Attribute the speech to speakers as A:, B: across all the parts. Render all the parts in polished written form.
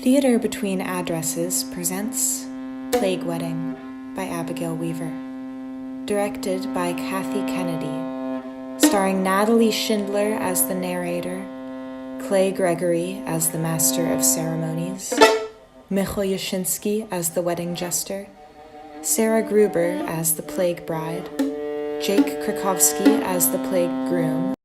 A: Theater Between Addresses presents Plague Wedding by Abigail Weaver, directed by Kathy Kennedy, starring Natalie Schindler as the narrator, Clay Gregory as the master of ceremonies, Michal Yashinsky as the wedding jester, Sarah Gruber as the plague bride, Jake Krakowski as the plague groom,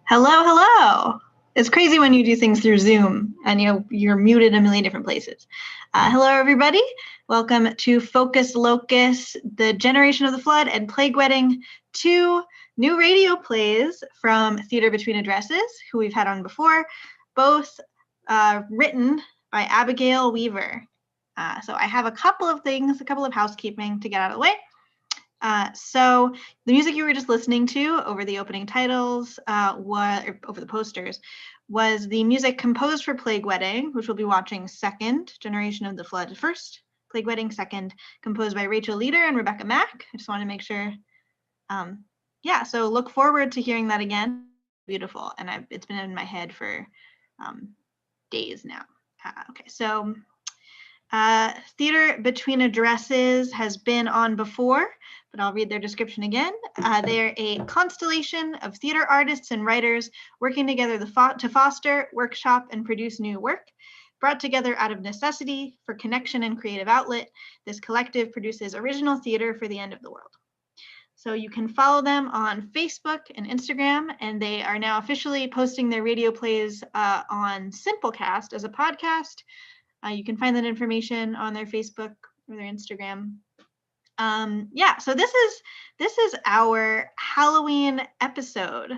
B: Hello, hello. It's crazy when you do things through Zoom and you're muted a million different places. Hello, everybody. Welcome to Focus Locus, the Generation of the Flood and Plague Wedding, two new radio plays from Theater Between Addresses, who we've had on before, both written by Abigail Weaver. So I have a couple of housekeeping to get out of the way. So the music you were just listening to over the opening titles, over the posters, was the music composed for Plague Wedding, which we'll be watching second, Generation of the Flood first, Plague Wedding second, composed by Rachel Leader and Rebecca Mack. I just want to make sure. Yeah, so look forward to hearing that again. Beautiful, and it's been in my head for days now. Okay, so Theater Between Addresses has been on before, but I'll read their description again. They're a constellation of theater artists and writers working together to foster, workshop, and produce new work. Brought together out of necessity for connection and creative outlet, this collective produces original theater for the end of the world. So you can follow them on Facebook and Instagram, and they are now officially posting their radio plays on Simplecast as a podcast. You can find that information on their Facebook or their Instagram. Yeah, so this is our Halloween episode.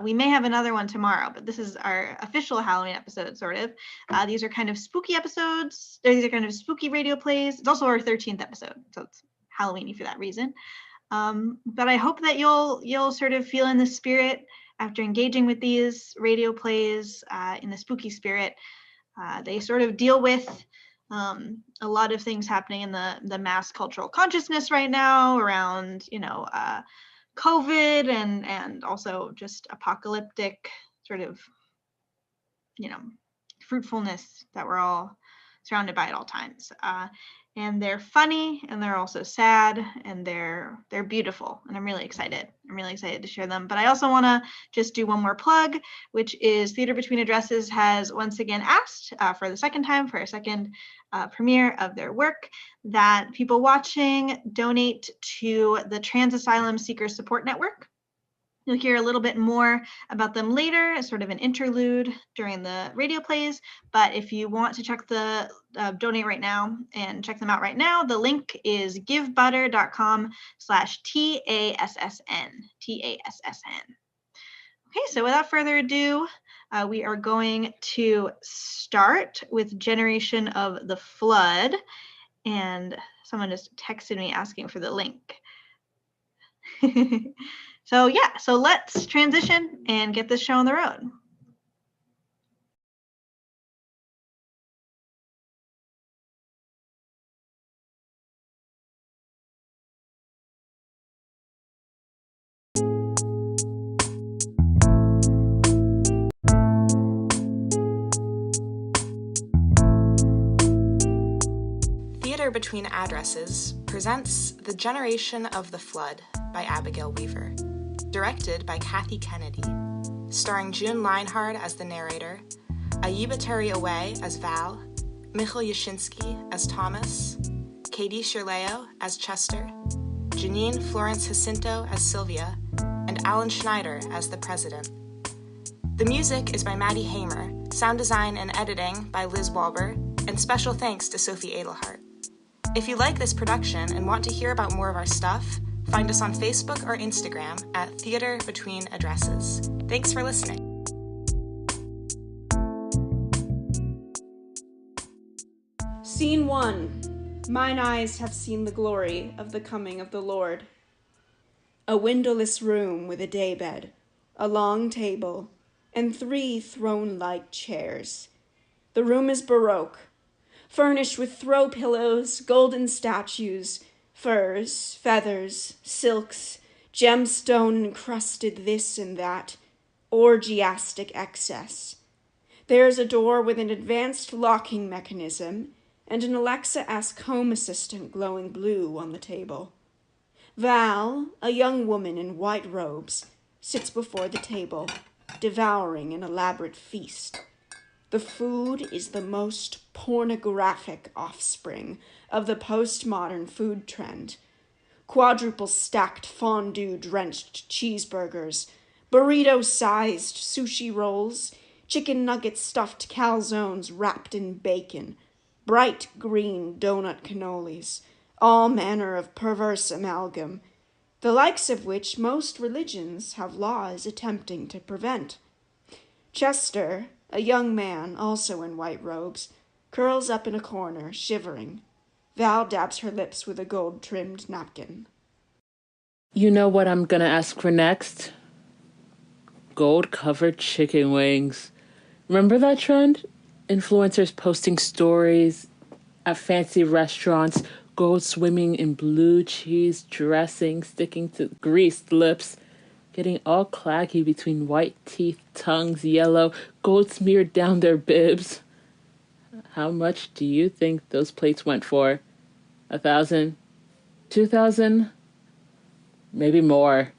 B: We may have another one tomorrow, but this is our official Halloween episode, sort of. These are kind of spooky episodes. These are kind of spooky radio plays. It's also our 13th episode, so it's Halloweeny for that reason. But I hope that you'll sort of feel in the spirit after engaging with these radio plays in the spooky spirit. They sort of deal with a lot of things happening in the mass cultural consciousness right now around, COVID and also just apocalyptic sort of, fruitfulness that we're all surrounded by at all times. And they're funny, and they're also sad, and they're beautiful, and I'm really excited. I'm really excited to share them. But I also want to just do one more plug, which is Theater Between Addresses has once again asked for the second time for a second premiere of their work that people watching donate to the Trans Asylum Seeker Support Network. You'll hear a little bit more about them later as sort of an interlude during the radio plays. But if you want to check the donate right now and check them out right now, the link is givebutter.com/TASSN. Okay, so without further ado, we are going to start with Generation of the Flood. And someone just texted me asking for the link. So yeah, so let's transition and get this show on the road.
A: Theater Between Addresses presents The Generation of the Flood by Abigail Weaver, directed by Kathy Kennedy, starring June Leinhard as the narrator, Ayiba Terry-Away as Val, Michal Yashinsky as Thomas, Katie Shirleo as Chester, Janine Florence Jacinto as Sylvia, and Alan Schneider as the president. The music is by Maddie Hamer, sound design and editing by Liz Walber, and special thanks to Sophie Edelhart. If you like this production and want to hear about more of our stuff, find us on Facebook or Instagram at Theater Between Addresses. Thanks for listening.
C: Scene 1. Mine eyes have seen the glory of the coming of the Lord. A windowless room with a daybed, a long table, and 3 throne-like chairs. The room is Baroque, furnished with throw pillows, golden statues, furs, feathers, silks, gemstone-encrusted this and that, orgiastic excess. There is a door with an advanced locking mechanism and an Alexa-esque home assistant glowing blue on the table. Val, a young woman in white robes, sits before the table, devouring an elaborate feast. The food is the most pornographic offspring of the postmodern food trend. Quadruple stacked fondue-drenched cheeseburgers, burrito-sized sushi rolls, chicken nugget stuffed calzones wrapped in bacon, bright green donut cannolis, all manner of perverse amalgam, the likes of which most religions have laws attempting to prevent. Chester, a young man, also in white robes, curls up in a corner, shivering. Val dabs her lips with a gold-trimmed napkin.
D: You know what I'm gonna ask for next? Gold-covered chicken wings. Remember that trend? Influencers posting stories at fancy restaurants, gold swimming in blue cheese dressing, sticking to greased lips, getting all claggy between white teeth, tongues yellow, gold smeared down their bibs. How much do you think those plates went for? 1,000? 2,000? Maybe more.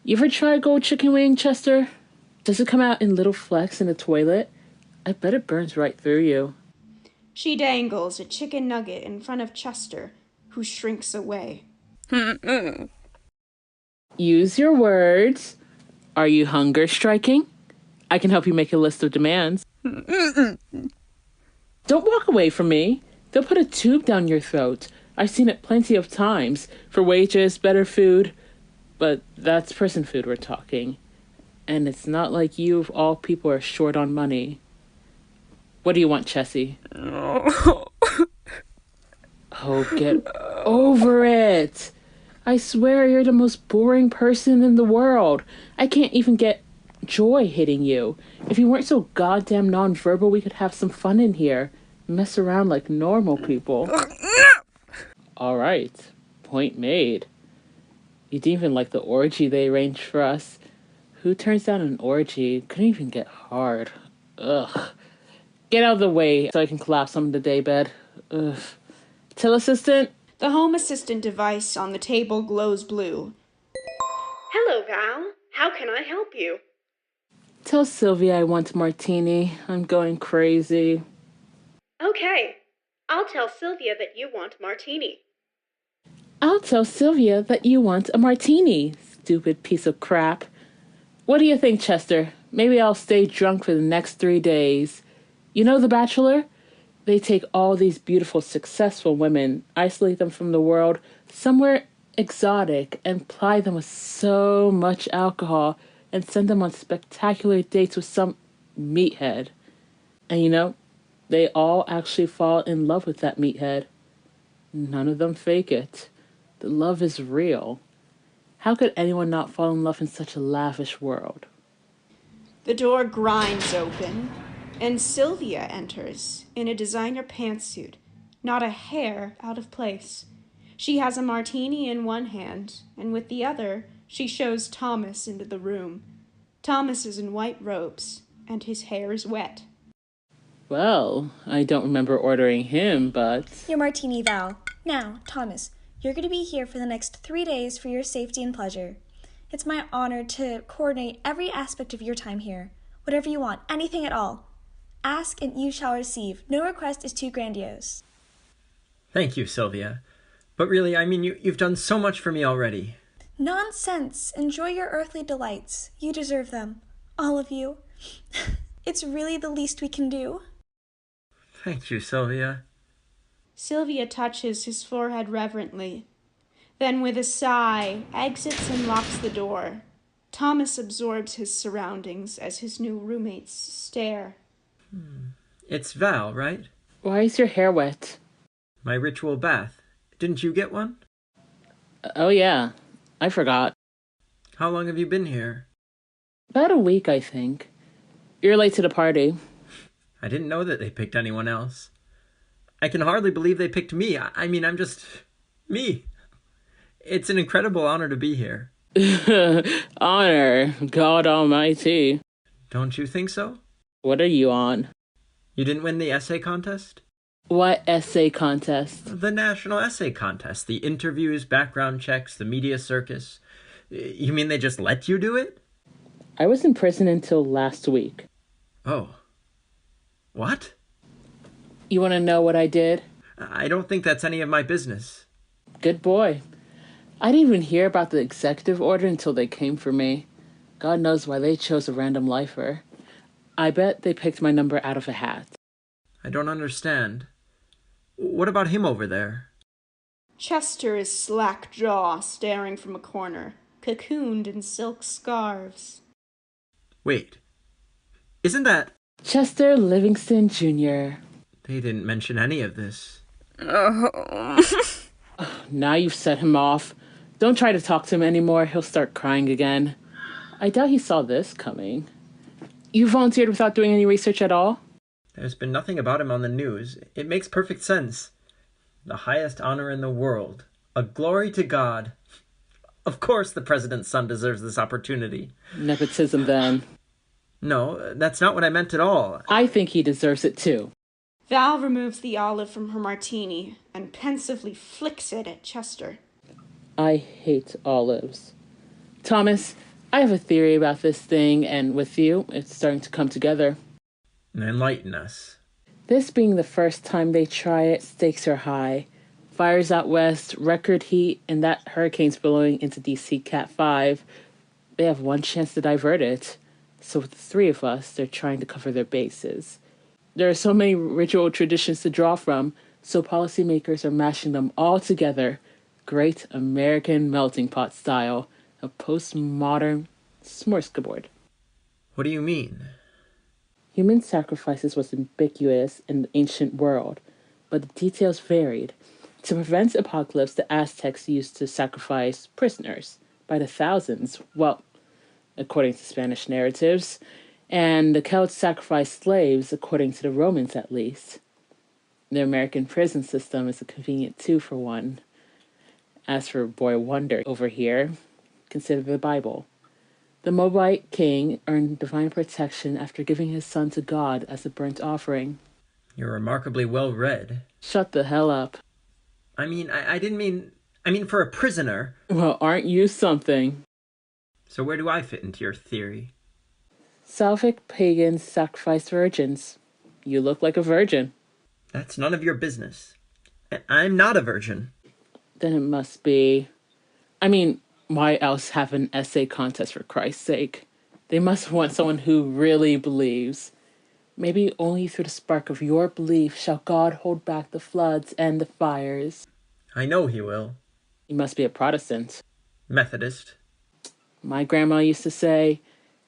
D: You ever try gold chicken wing, Chester? Does it come out in little flecks in the toilet? I bet it burns right through you.
C: She dangles a chicken nugget in front of Chester, who shrinks away.
D: Use your words. Are you hunger striking? I can help you make a list of demands. Don't walk away from me. They'll put a tube down your throat. I've seen it plenty of times. For wages, better food. But that's prison food we're talking. And it's not like you of all people are short on money. What do you want, Chessie? Oh, get over it. I swear you're the most boring person in the world. I can't even get joy hitting you. If you weren't so goddamn nonverbal, we could have some fun in here. Mess around like normal people. All right. Point made. You didn't even like the orgy they arranged for us. Who turns down an orgy? Couldn't even get hard. Ugh. Get out of the way so I can collapse on the daybed. Ugh. Till assistant?
C: The home assistant device on the table glows blue. Hello, Val. How can I help you?
D: Tell Sylvia I want a martini. I'm going crazy.
C: Okay. I'll tell Sylvia that you want martini.
D: I'll tell Sylvia that you want a martini, stupid piece of crap. What do you think, Chester? Maybe I'll stay drunk for the next 3 days. You know The Bachelor? They take all these beautiful, successful women, isolate them from the world, somewhere exotic, and ply them with so much alcohol, and send them on spectacular dates with some meathead. And you know, they all actually fall in love with that meathead. None of them fake it. The love is real. How could anyone not fall in love in such a lavish world?
C: The door grinds open, and Sylvia enters in a designer pantsuit, not a hair out of place. She has a martini in one hand, and with the other, she shows Thomas into the room. Thomas is in white robes, and his hair is wet.
D: Well, I don't remember ordering him, but...
E: Your martini, Val. Now, Thomas, you're going to be here for the next 3 days for your safety and pleasure. It's my honor to coordinate every aspect of your time here. Whatever you want, anything at all. Ask and you shall receive. No request is too grandiose.
F: Thank you, Sylvia. But really, you've done so much for me already.
E: Nonsense. Enjoy your earthly delights. You deserve them. All of you. It's really the least we can do.
F: Thank you, Sylvia.
C: Sylvia touches his forehead reverently, then with a sigh exits and locks the door. Thomas absorbs his surroundings as his new roommates stare.
F: It's Val, right?
D: Why is your hair wet?
F: My ritual bath. Didn't you get one?
D: Oh yeah, I forgot.
F: How long have you been here?
D: About a week, I think. You're late to the party.
F: I didn't know that they picked anyone else. I can hardly believe they picked me. I'm just me. It's an incredible honor to be here.
D: Honor, God Almighty.
F: Don't you think so?
D: What are you on?
F: You didn't win the essay contest?
D: What essay contest?
F: The National Essay Contest. The interviews, background checks, the media circus. You mean they just let you do it?
D: I was in prison until last week.
F: Oh. What?
D: You want to know what I did?
F: I don't think that's any of my business.
D: Good boy. I didn't even hear about the executive order until they came for me. God knows why they chose a random lifer. I bet they picked my number out of a hat.
F: I don't understand. What about him over there?
C: Chester is slack-jaw, staring from a corner, cocooned in silk scarves.
F: Wait. Isn't that...
D: Chester Livingston Jr.
F: They didn't mention any of this.
D: Now you've set him off. Don't try to talk to him anymore. He'll start crying again. I doubt he saw this coming. You volunteered without doing any research at all?
F: There's been nothing about him on the news. It makes perfect sense. The highest honor in the world. A glory to God. Of course the president's son deserves this opportunity.
D: Nepotism, then.
F: No, that's not what I meant at all.
D: I think he deserves it, too.
C: Val removes the olive from her martini and pensively flicks it at Chester.
D: I hate olives. Thomas, I have a theory about this thing, and with you, it's starting to come together.
F: Enlighten us.
D: This being the first time they try it, stakes are high. Fires out west, record heat, and that hurricane's blowing into DC Cat 5. They have one chance to divert it. So with the three of us, they're trying to cover their bases. There are so many ritual traditions to draw from, so policymakers are mashing them all together. Great American melting pot style, a postmodern smorgasbord.
F: What do you mean?
D: Human sacrifices was ubiquitous in the ancient world, but the details varied. To prevent apocalypse, the Aztecs used to sacrifice prisoners by the thousands, well, according to Spanish narratives, and the Celts sacrificed slaves, according to the Romans at least. The American prison system is a convenient 2-for-1. As for boy wonder over here, consider the Bible. The Moabite king earned divine protection after giving his son to God as a burnt offering.
F: You're remarkably well read.
D: Shut the hell up.
F: I didn't mean... for a prisoner.
D: Well, aren't you something?
F: So where do I fit into your theory?
D: Salvic pagans sacrificed virgins. You look like a virgin.
F: That's none of your business. I'm not a virgin.
D: Then it must be... why else have an essay contest, for Christ's sake? They must want someone who really believes. Maybe only through the spark of your belief shall God hold back the floods and the fires.
F: I know he will.
D: You must be a Protestant.
F: Methodist.
D: My grandma used to say,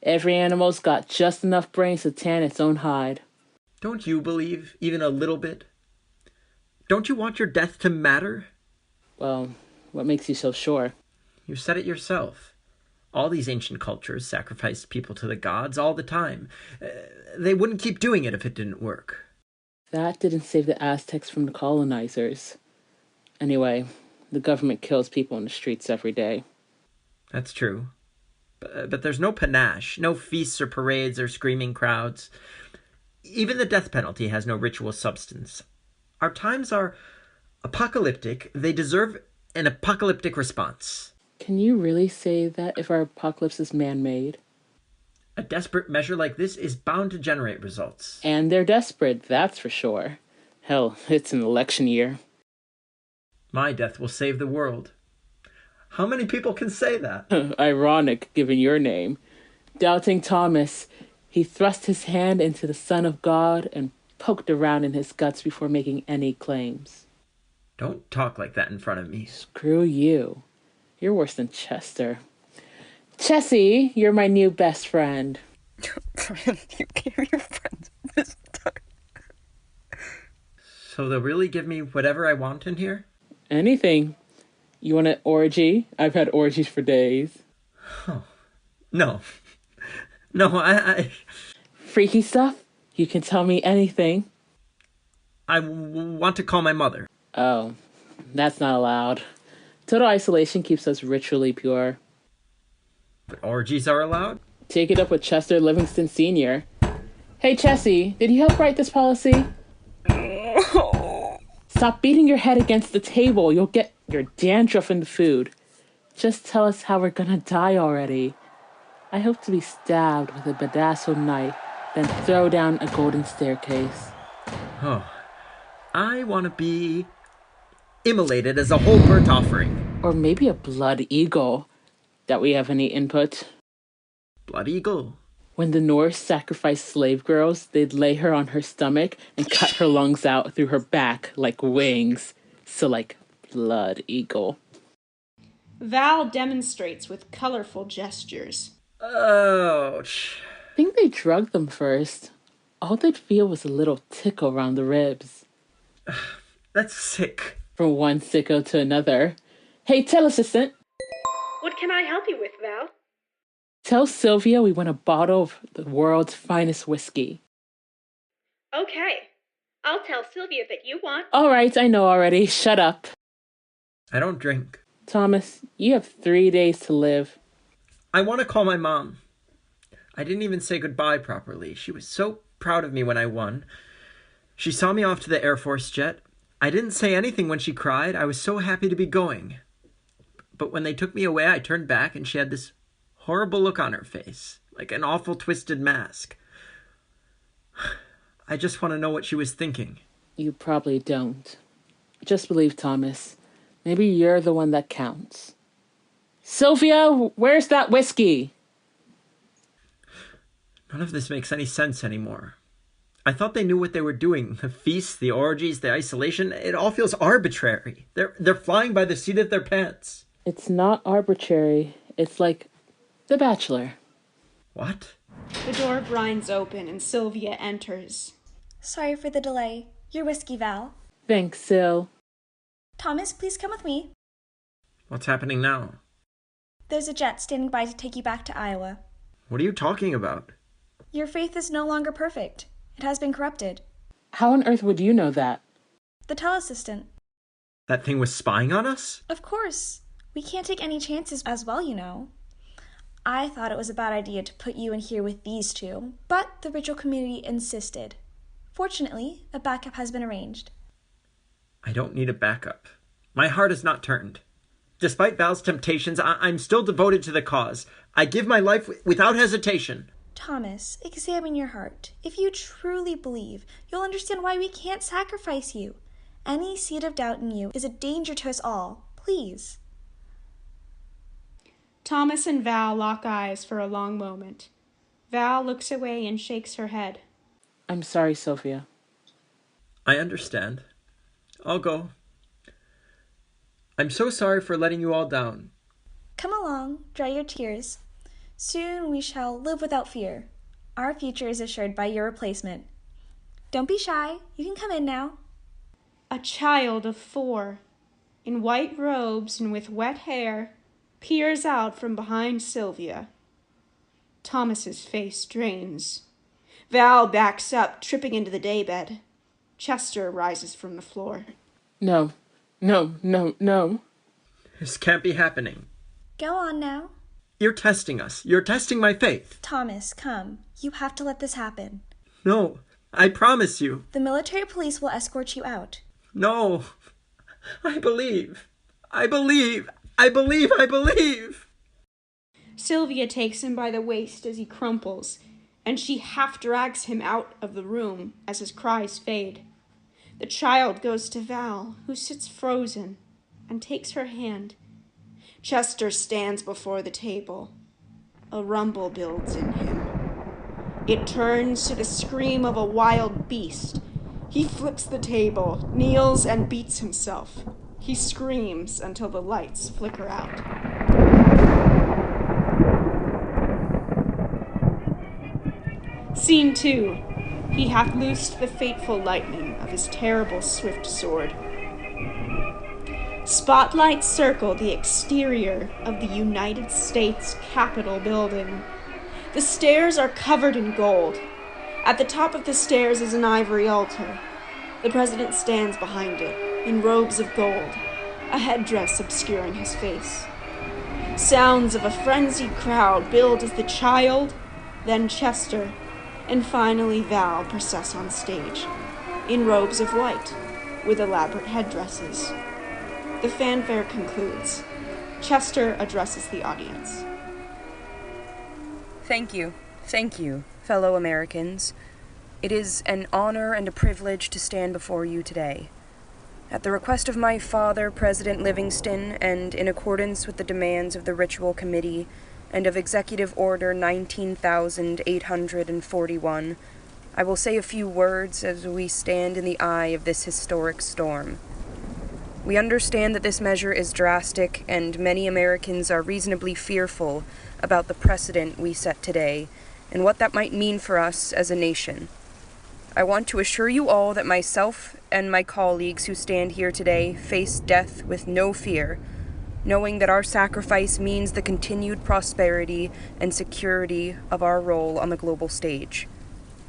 D: every animal's got just enough brains to tan its own hide.
F: Don't you believe even a little bit? Don't you want your death to matter?
D: Well, what makes you so sure?
F: You said it yourself. All these ancient cultures sacrificed people to the gods all the time. They wouldn't keep doing it if it didn't work.
D: That didn't save the Aztecs from the colonizers. Anyway, the government kills people in the streets every day.
F: That's true. But there's no panache, no feasts or parades or screaming crowds. Even the death penalty has no ritual substance. Our times are apocalyptic, they deserve an apocalyptic response.
D: Can you really say that if our apocalypse is man-made?
F: A desperate measure like this is bound to generate results.
D: And they're desperate, that's for sure. Hell, it's an election year.
F: My death will save the world. How many people can say that?
D: Ironic, given your name. Doubting Thomas, he thrust his hand into the Son of God and poked around in his guts before making any claims.
F: Don't talk like that in front of me.
D: Screw you. You're worse than Chester. Chessie, you're my new best friend.
G: You gave your friends this time.
F: So they'll really give me whatever I want in here?
D: Anything. You want an orgy? I've had orgies for days.
F: Oh, no. No, I
D: Freaky stuff? You can tell me anything.
F: want to call my mother.
D: Oh, that's not allowed. Total isolation keeps us ritually pure.
F: But orgies are allowed?
D: Take it up with Chester Livingston Sr. Hey, Chessie, did you help write this policy? Stop beating your head against the table. You'll get your dandruff in the food. Just tell us how we're gonna die already. I hope to be stabbed with a bedazzled knife, then throw down a golden staircase.
F: Oh, I want to be immolated as a whole burnt offering.
D: Or maybe a blood eagle. That we have any input?
F: Blood eagle?
D: When the Norse sacrificed slave girls, they'd lay her on her stomach and cut her lungs out through her back like wings. So like blood eagle.
C: Val demonstrates with colorful gestures.
F: Ouch.
D: I think they drugged them first. All they'd feel was a little tickle around the ribs.
F: That's sick.
D: From one sicko to another. Hey, tell assistant.
H: What can I help you with, Val?
D: Tell Sylvia we want a bottle of the world's finest whiskey.
H: Okay. I'll tell Sylvia that you want.
D: All right, I know already. Shut up.
F: I don't drink.
D: Thomas, you have 3 days to live.
F: I want to call my mom. I didn't even say goodbye properly. She was so proud of me when I won. She saw me off to the Air Force jet. I didn't say anything when she cried. I was so happy to be going. But when they took me away, I turned back and she had this horrible look on her face, like an awful twisted mask. I just want to know what she was thinking.
D: You probably don't. Just believe Thomas. Maybe you're the one that counts. Sylvia, where's that whiskey?
F: None of this makes any sense anymore. I thought they knew what they were doing. The feasts, the orgies, the isolation, it all feels arbitrary. They're flying by the seat of their pants.
D: It's not arbitrary. It's like The Bachelor.
F: What?
C: The door grinds open and Sylvia enters.
E: Sorry for the delay. Your whiskey, Val.
D: Thanks, Syl.
E: Thomas, please come with me.
F: What's happening now?
E: There's a jet standing by to take you back to Iowa.
F: What are you talking about?
E: Your faith is no longer perfect. It has been corrupted.
D: How on earth would you know that?
E: The teleassistant.
F: That thing was spying on us?
E: Of course. We can't take any chances as well, you know. I thought it was a bad idea to put you in here with these two, but the ritual community insisted. Fortunately, a backup has been arranged.
F: I don't need a backup. My heart is not turned. Despite Val's temptations, I'm still devoted to the cause. I give my life without hesitation.
E: Thomas, examine your heart. If you truly believe, you'll understand why we can't sacrifice you. Any seed of doubt in you is a danger to us all. Please.
C: Thomas and Val lock eyes for a long moment. Val looks away and shakes her head.
D: I'm sorry, Sophia.
F: I understand. I'll go. I'm so sorry for letting you all down.
E: Come along, dry your tears. Soon we shall live without fear. Our future is assured by your replacement. Don't be shy. You can come in now.
C: A child of 4, in white robes and with wet hair, peers out from behind Sylvia. Thomas's face drains. Val backs up, tripping into the daybed. Chester rises from the floor.
D: No.
F: This can't be happening.
E: Go on now.
F: You're testing us. You're testing my faith.
E: Thomas, come. You have to let this happen.
F: No, I promise you.
E: The military police will escort you out.
F: No, I believe. I believe. I believe. I believe.
C: Sylvia takes him by the waist as he crumples, and she half drags him out of the room as his cries fade. The child goes to Val, who sits frozen, and takes her hand. Chester stands before the table. A rumble builds in him. It turns to the scream of a wild beast. He flips the table, kneels, and beats himself. He screams until the lights flicker out. Scene 2. He hath loosed the fateful lightning of his terrible swift sword. Spotlights circle the exterior of the United States Capitol building. The stairs are covered in gold. At the top of the stairs is an ivory altar. The president stands behind it, in robes of gold, a headdress obscuring his face. Sounds of a frenzied crowd build as the child, then Chester, and finally Val process on stage, in robes of white, with elaborate headdresses. The fanfare concludes. Chester addresses the audience.
G: Thank you, fellow Americans. It is an honor and a privilege to stand before you today. At the request of my father, President Livingston, and in accordance with the demands of the Ritual Committee and of Executive Order 19,841, I will say a few words as we stand in the eye of this historic storm. We understand that this measure is drastic, and many Americans are reasonably fearful about the precedent we set today and what that might mean for us as a nation. I want to assure you all that myself and my colleagues who stand here today face death with no fear, knowing that our sacrifice means the continued prosperity and security of our role on the global stage.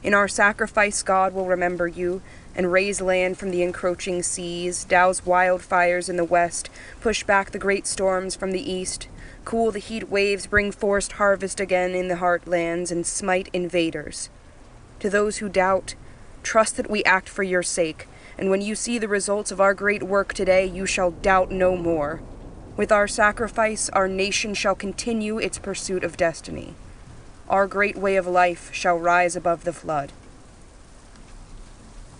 G: In our sacrifice, God will remember you and raise land from the encroaching seas, douse wildfires in the west, push back the great storms from the east, cool the heat waves, bring forced harvest again in the heartlands, and smite invaders. To those who doubt, trust that we act for your sake, and when you see the results of our great work today, you shall doubt no more. With our sacrifice, our nation shall continue its pursuit of destiny. Our great way of life shall rise above the flood.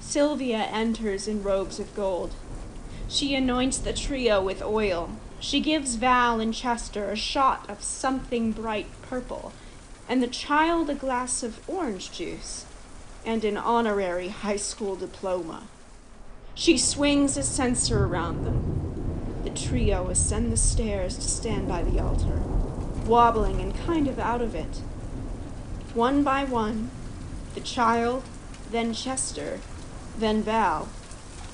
C: Sylvia enters in robes of gold. She anoints the trio with oil. She gives Val and Chester a shot of something bright purple, and the child a glass of orange juice, and an honorary high school diploma. She swings a censer around them. The trio ascend the stairs to stand by the altar, wobbling and kind of out of it. One by one, the child, then Chester, then Val,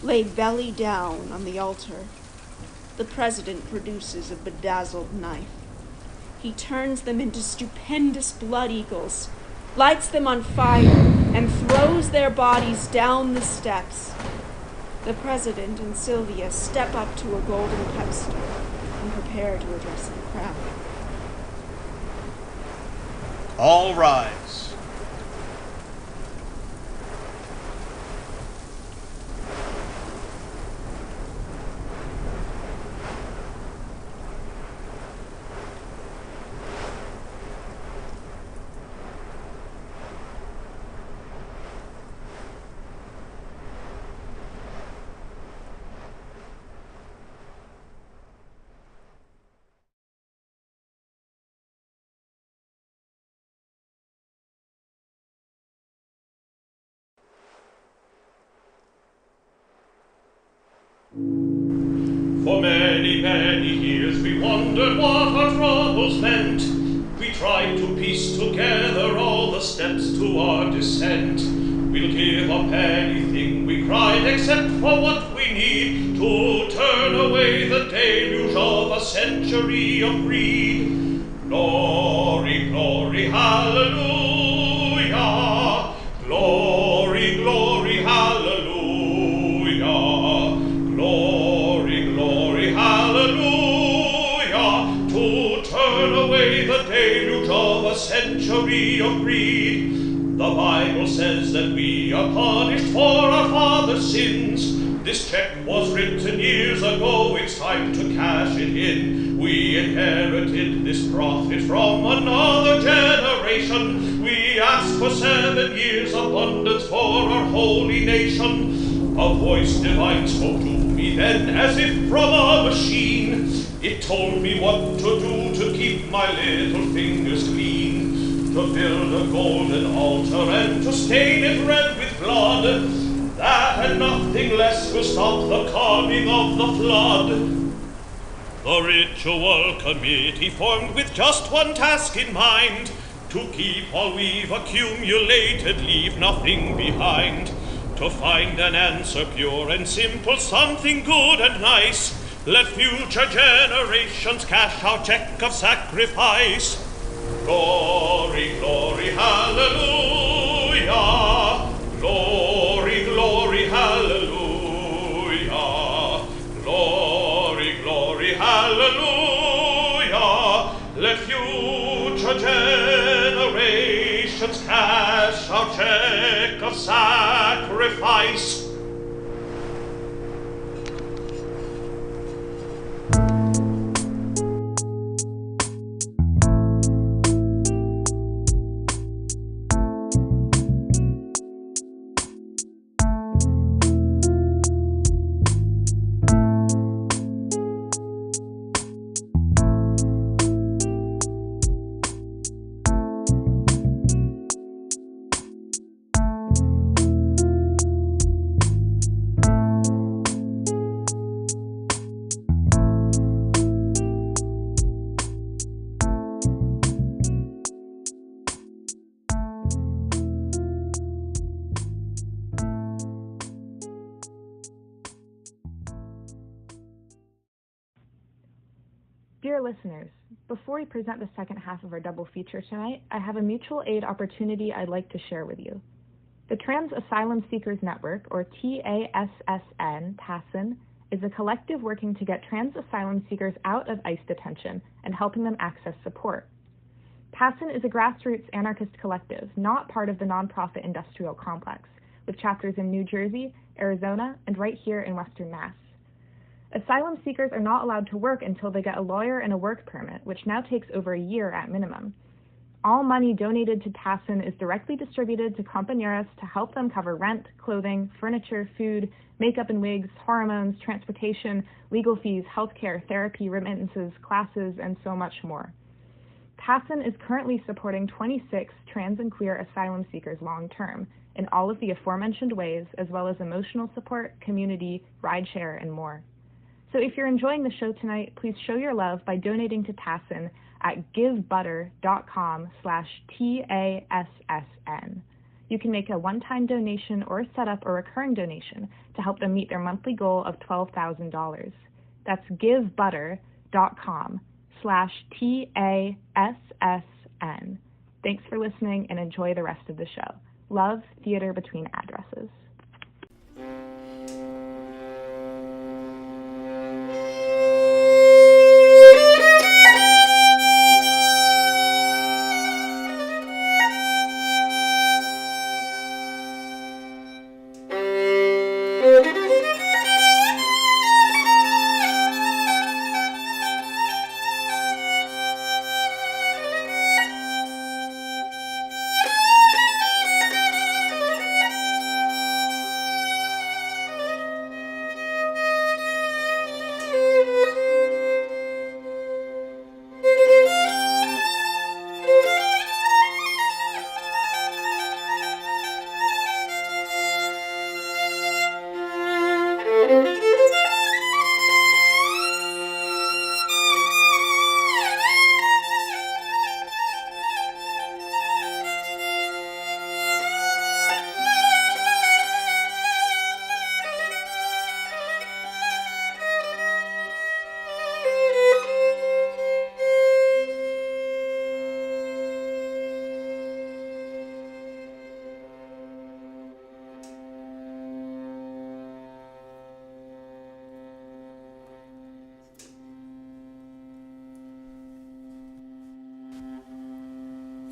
C: lay belly down on the altar. The president produces a bedazzled knife. He turns them into stupendous blood eagles, lights them on fire, and throws their bodies down the steps. The president and Sylvia step up to a golden pedestal and prepare to address the crowd.
I: All rise.
J: For many, many years we wondered what our troubles meant. We tried to piece together all the steps to our descent. We'll give up anything, we cried, except for what we need to turn away the deluge of a century of greed. Glory, glory, hallelujah. Glory, glory, hallelujah. Glory, glory, hallelujah. To turn away the deluge of a century of greed. The Bible says that we are punished for our fathers' sins. This check was written years ago, it's time to cash it in. We inherited this profit from another generation. We asked for 7 years abundance for our holy nation. A voice divine spoke to me then as if from a machine. It told me what to do to keep my little fingers clean, to build a golden altar and to stain it red with blood. That and nothing less will stop the coming of the flood. The ritual committee formed with just one task in mind, to keep all we've accumulated, leave nothing behind. To find an answer pure and simple, something good and nice. Let future generations cash our check of sacrifice. Glory, glory, hallelujah. Glory, glory, hallelujah. Glory, glory, hallelujah. Let future generations cash our check of sacrifice.
K: Dear listeners, before we present the second half of our double feature tonight, I have a mutual aid opportunity I'd like to share with you. The Trans Asylum Seekers Network, or TASSN, is a collective working to get trans asylum seekers out of ICE detention and helping them access support. TASSN is a grassroots anarchist collective, not part of the nonprofit industrial complex, with chapters in New Jersey, Arizona, and right here in Western Mass. Asylum seekers are not allowed to work until they get a lawyer and a work permit, which now takes over a year at minimum. All money donated to TASSN is directly distributed to compañeras to help them cover rent, clothing, furniture, food, makeup and wigs, hormones, transportation, legal fees, healthcare, therapy, remittances, classes, and so much more. TASSN is currently supporting 26 trans and queer asylum seekers long-term in all of the aforementioned ways, as well as emotional support, community, rideshare, and more. So if you're enjoying the show tonight, please show your love by donating to TASSN at givebutter.com/TASSN. You can make a one-time donation or set up a recurring donation to help them meet their monthly goal of $12,000. That's givebutter.com/TASSN. Thanks for listening and enjoy the rest of the show. Love, Theater Between Addresses.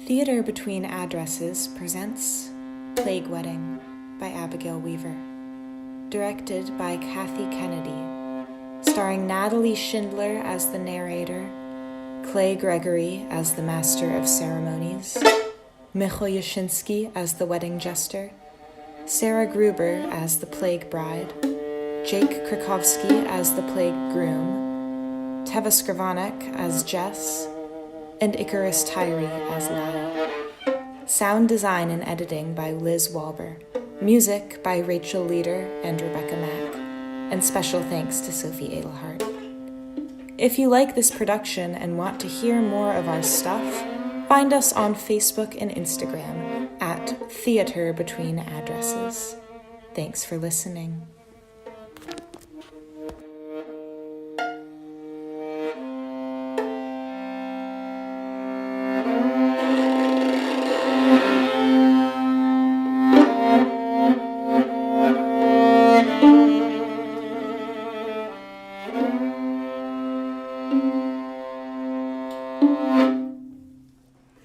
A: Theater Between Addresses presents Plague Wedding by Abigail Weaver, directed by Kathy Kennedy, starring Natalie Schindler as the narrator, Clay Gregory as the master of ceremonies, Michal Yashinsky as the wedding jester, Sarah Gruber as the plague bride, Jake Krakowski as the plague groom, Teva Skrivanek as Jess, and Icarus Tyree as Lyle. Sound design and editing by Liz Walber. Music by Rachel Leader and Rebecca Mack. And special thanks to Sophie Edelhart. If you like this production and want to hear more of our stuff, find us on Facebook and Instagram at Theater Between Addresses. Thanks for listening.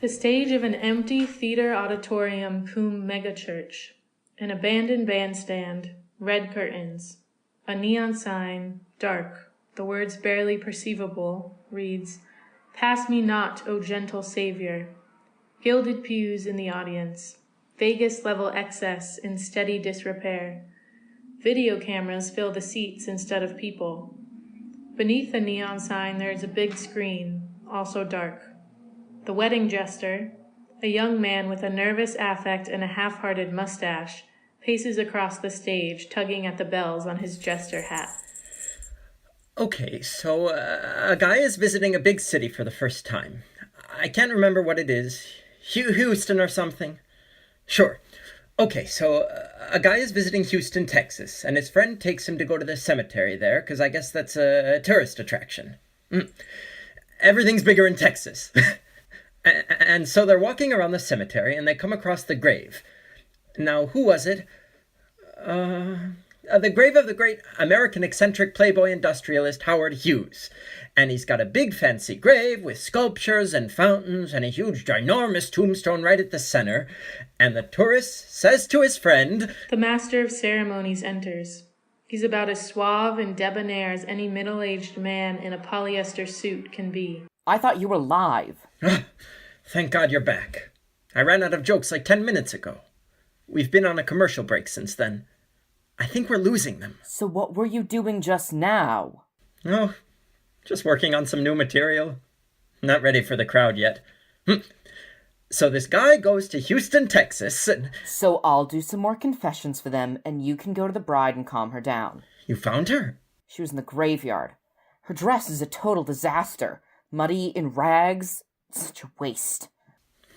L: The stage of an empty theater auditorium cum megachurch, an abandoned bandstand, red curtains, a neon sign, dark, the words barely perceivable, reads, "Pass me not, O gentle Savior." Gilded pews in the audience, Vegas-level excess in steady disrepair. Video cameras fill the seats instead of people. Beneath the neon sign there is a big screen, also dark. The wedding jester, a young man with a nervous affect and a half-hearted mustache, paces across the stage, tugging at the bells on his jester hat.
F: Okay, so a guy is visiting a big city for the first time. I can't remember what it is. Houston or something? Sure. Okay, so a guy is visiting Houston, Texas, and his friend takes him to go to the cemetery there, because I guess that's a tourist attraction. Everything's bigger in Texas. And so they're walking around the cemetery, and they come across the grave. Now, who was it? The grave of the great American eccentric playboy industrialist Howard Hughes. And he's got a big fancy grave with sculptures and fountains and a huge ginormous tombstone right at the center. And the tourist says to his friend...
L: The master of ceremonies enters. He's about as suave and debonair as any middle-aged man in a polyester suit can be.
M: I thought you were live.
F: Thank God you're back. I ran out of jokes like 10 minutes ago. We've been on a commercial break since then. I think we're losing them.
M: So what were you doing just now?
F: Oh, just working on some new material. Not ready for the crowd yet. So this guy goes to Houston, Texas, and...
M: So I'll do some more confessions for them, and you can go to the bride and calm her down.
F: You found her?
M: She was in the graveyard. Her dress is a total disaster. Muddy, in rags. Such a waste.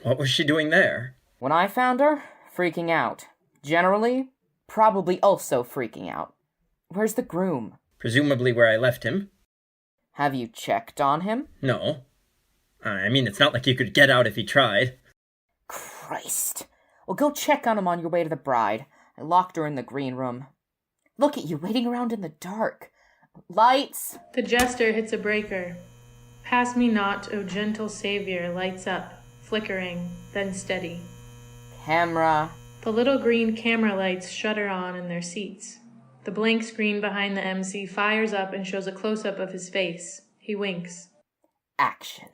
F: What was she doing there?
M: When I found her, freaking out. Generally, probably also freaking out. Where's the groom?
F: Presumably where I left him.
M: Have you checked on him?
F: No. I mean, it's not like you could get out if he tried.
M: Christ. Well, go check on him on your way to the bride. I locked her in the green room. Look at you waiting around in the dark. Lights!
L: The jester hits a breaker. Pass me not, O gentle Savior, lights up, flickering, then steady.
M: Camera.
L: The little green camera lights shudder on in their seats. The blank screen behind the MC fires up and shows a close-up of his face. He winks.
M: Action.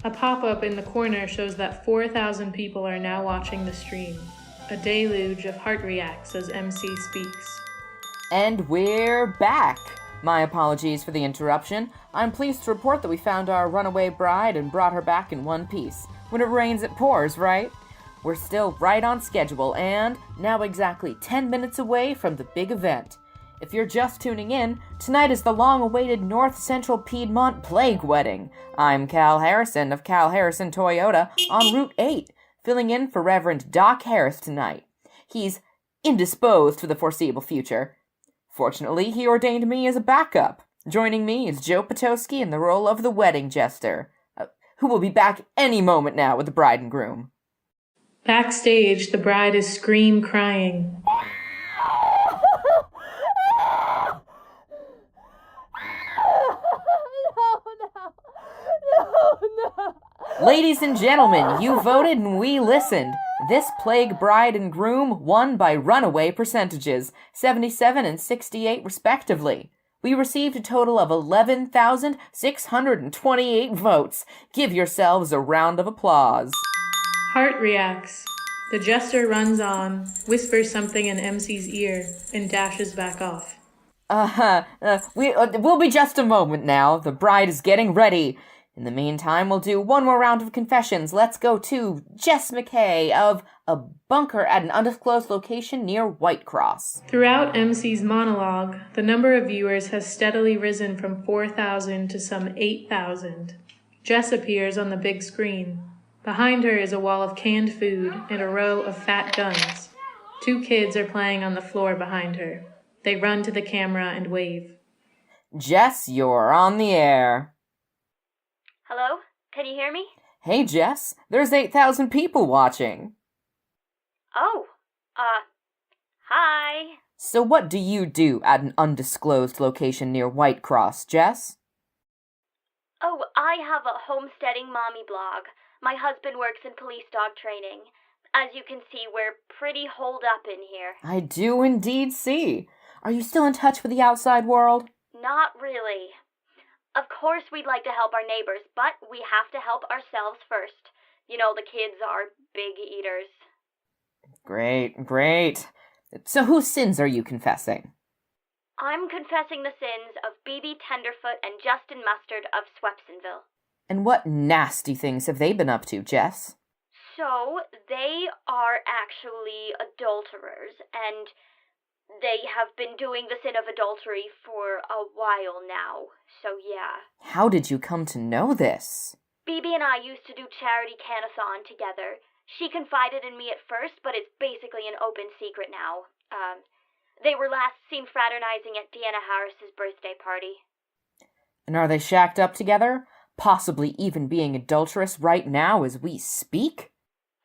L: A pop-up in the corner shows that 4,000 people are now watching the stream. A deluge of heart reacts as MC speaks.
M: And we're back. My apologies for the interruption. I'm pleased to report that we found our runaway bride and brought her back in one piece. When it rains, it pours, right? We're still right on schedule and now exactly 10 minutes away from the big event. If you're just tuning in, tonight is the long-awaited North Central Piedmont Plague Wedding. I'm Cal Harrison of Cal Harrison Toyota on Route 8, filling in for Reverend Doc Harris tonight. He's indisposed for the foreseeable future. Fortunately, he ordained me as a backup. Joining me is Joe Potosky in the role of the wedding jester, who will be back any moment now with the bride and groom.
L: Backstage, the bride is scream-crying.
M: Ladies and gentlemen, you voted and we listened. This plague bride and groom won by runaway percentages, 77 and 68 respectively. We received a total of 11,628 votes. Give yourselves a round of applause.
L: Heart reacts. The jester runs on, whispers something in MC's ear, and dashes back off.
M: We'll be just a moment now. The bride is getting ready. In the meantime, we'll do one more round of confessions. Let's go to Jess McKay of a bunker at an undisclosed location near Whitecross.
L: Throughout MC's monologue, the number of viewers has steadily risen from 4,000 to some 8,000. Jess appears on the big screen. Behind her is a wall of canned food and a row of fat guns. 2 kids are playing on the floor behind her. They run to the camera and wave.
M: Jess, you're on the air.
H: Hello? Can you hear me?
M: Hey, Jess, there's 8,000 people watching.
H: Oh, hi.
M: So what do you do at an undisclosed location near Whitecross, Jess?
H: Oh, I have a homesteading mommy blog. My husband works in police dog training. As you can see, we're pretty holed up in here.
M: I do indeed see. Are you still in touch with the outside world?
H: Not really. Of course we'd like to help our neighbors, but we have to help ourselves first. You know, the kids are big eaters.
M: Great. So whose sins are you confessing?
H: I'm confessing the sins of BB Tenderfoot and Justin Mustard of Swepsonville.
M: And what nasty things have they been up to, Jess?
H: So, they are actually adulterers, and they have been doing the sin of adultery for a while now, so yeah.
M: How did you come to know this?
H: BB and I used to do charity can-a-thon together. She confided in me at first, but it's basically an open secret now. They were last seen fraternizing at Deanna Harris's birthday party.
M: And are they shacked up together? Possibly even being adulterous right now as we speak?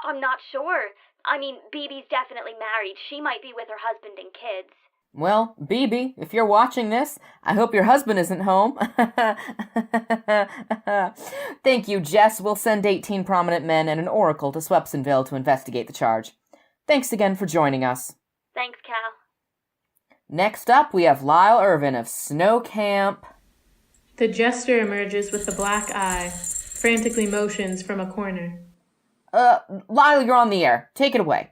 H: I'm not sure. I mean, BB's definitely married. She might be with her husband and kids.
M: Well, BB, if you're watching this, I hope your husband isn't home. Thank you, Jess. We'll send 18 prominent men and an oracle to Swepsonville to investigate the charge. Thanks again for joining us.
H: Thanks, Cal.
M: Next up, we have Lyle Irvin of Snow Camp.
L: The jester emerges with the black eye, frantically motions from a corner.
M: Lyle, you're on the air. Take it away.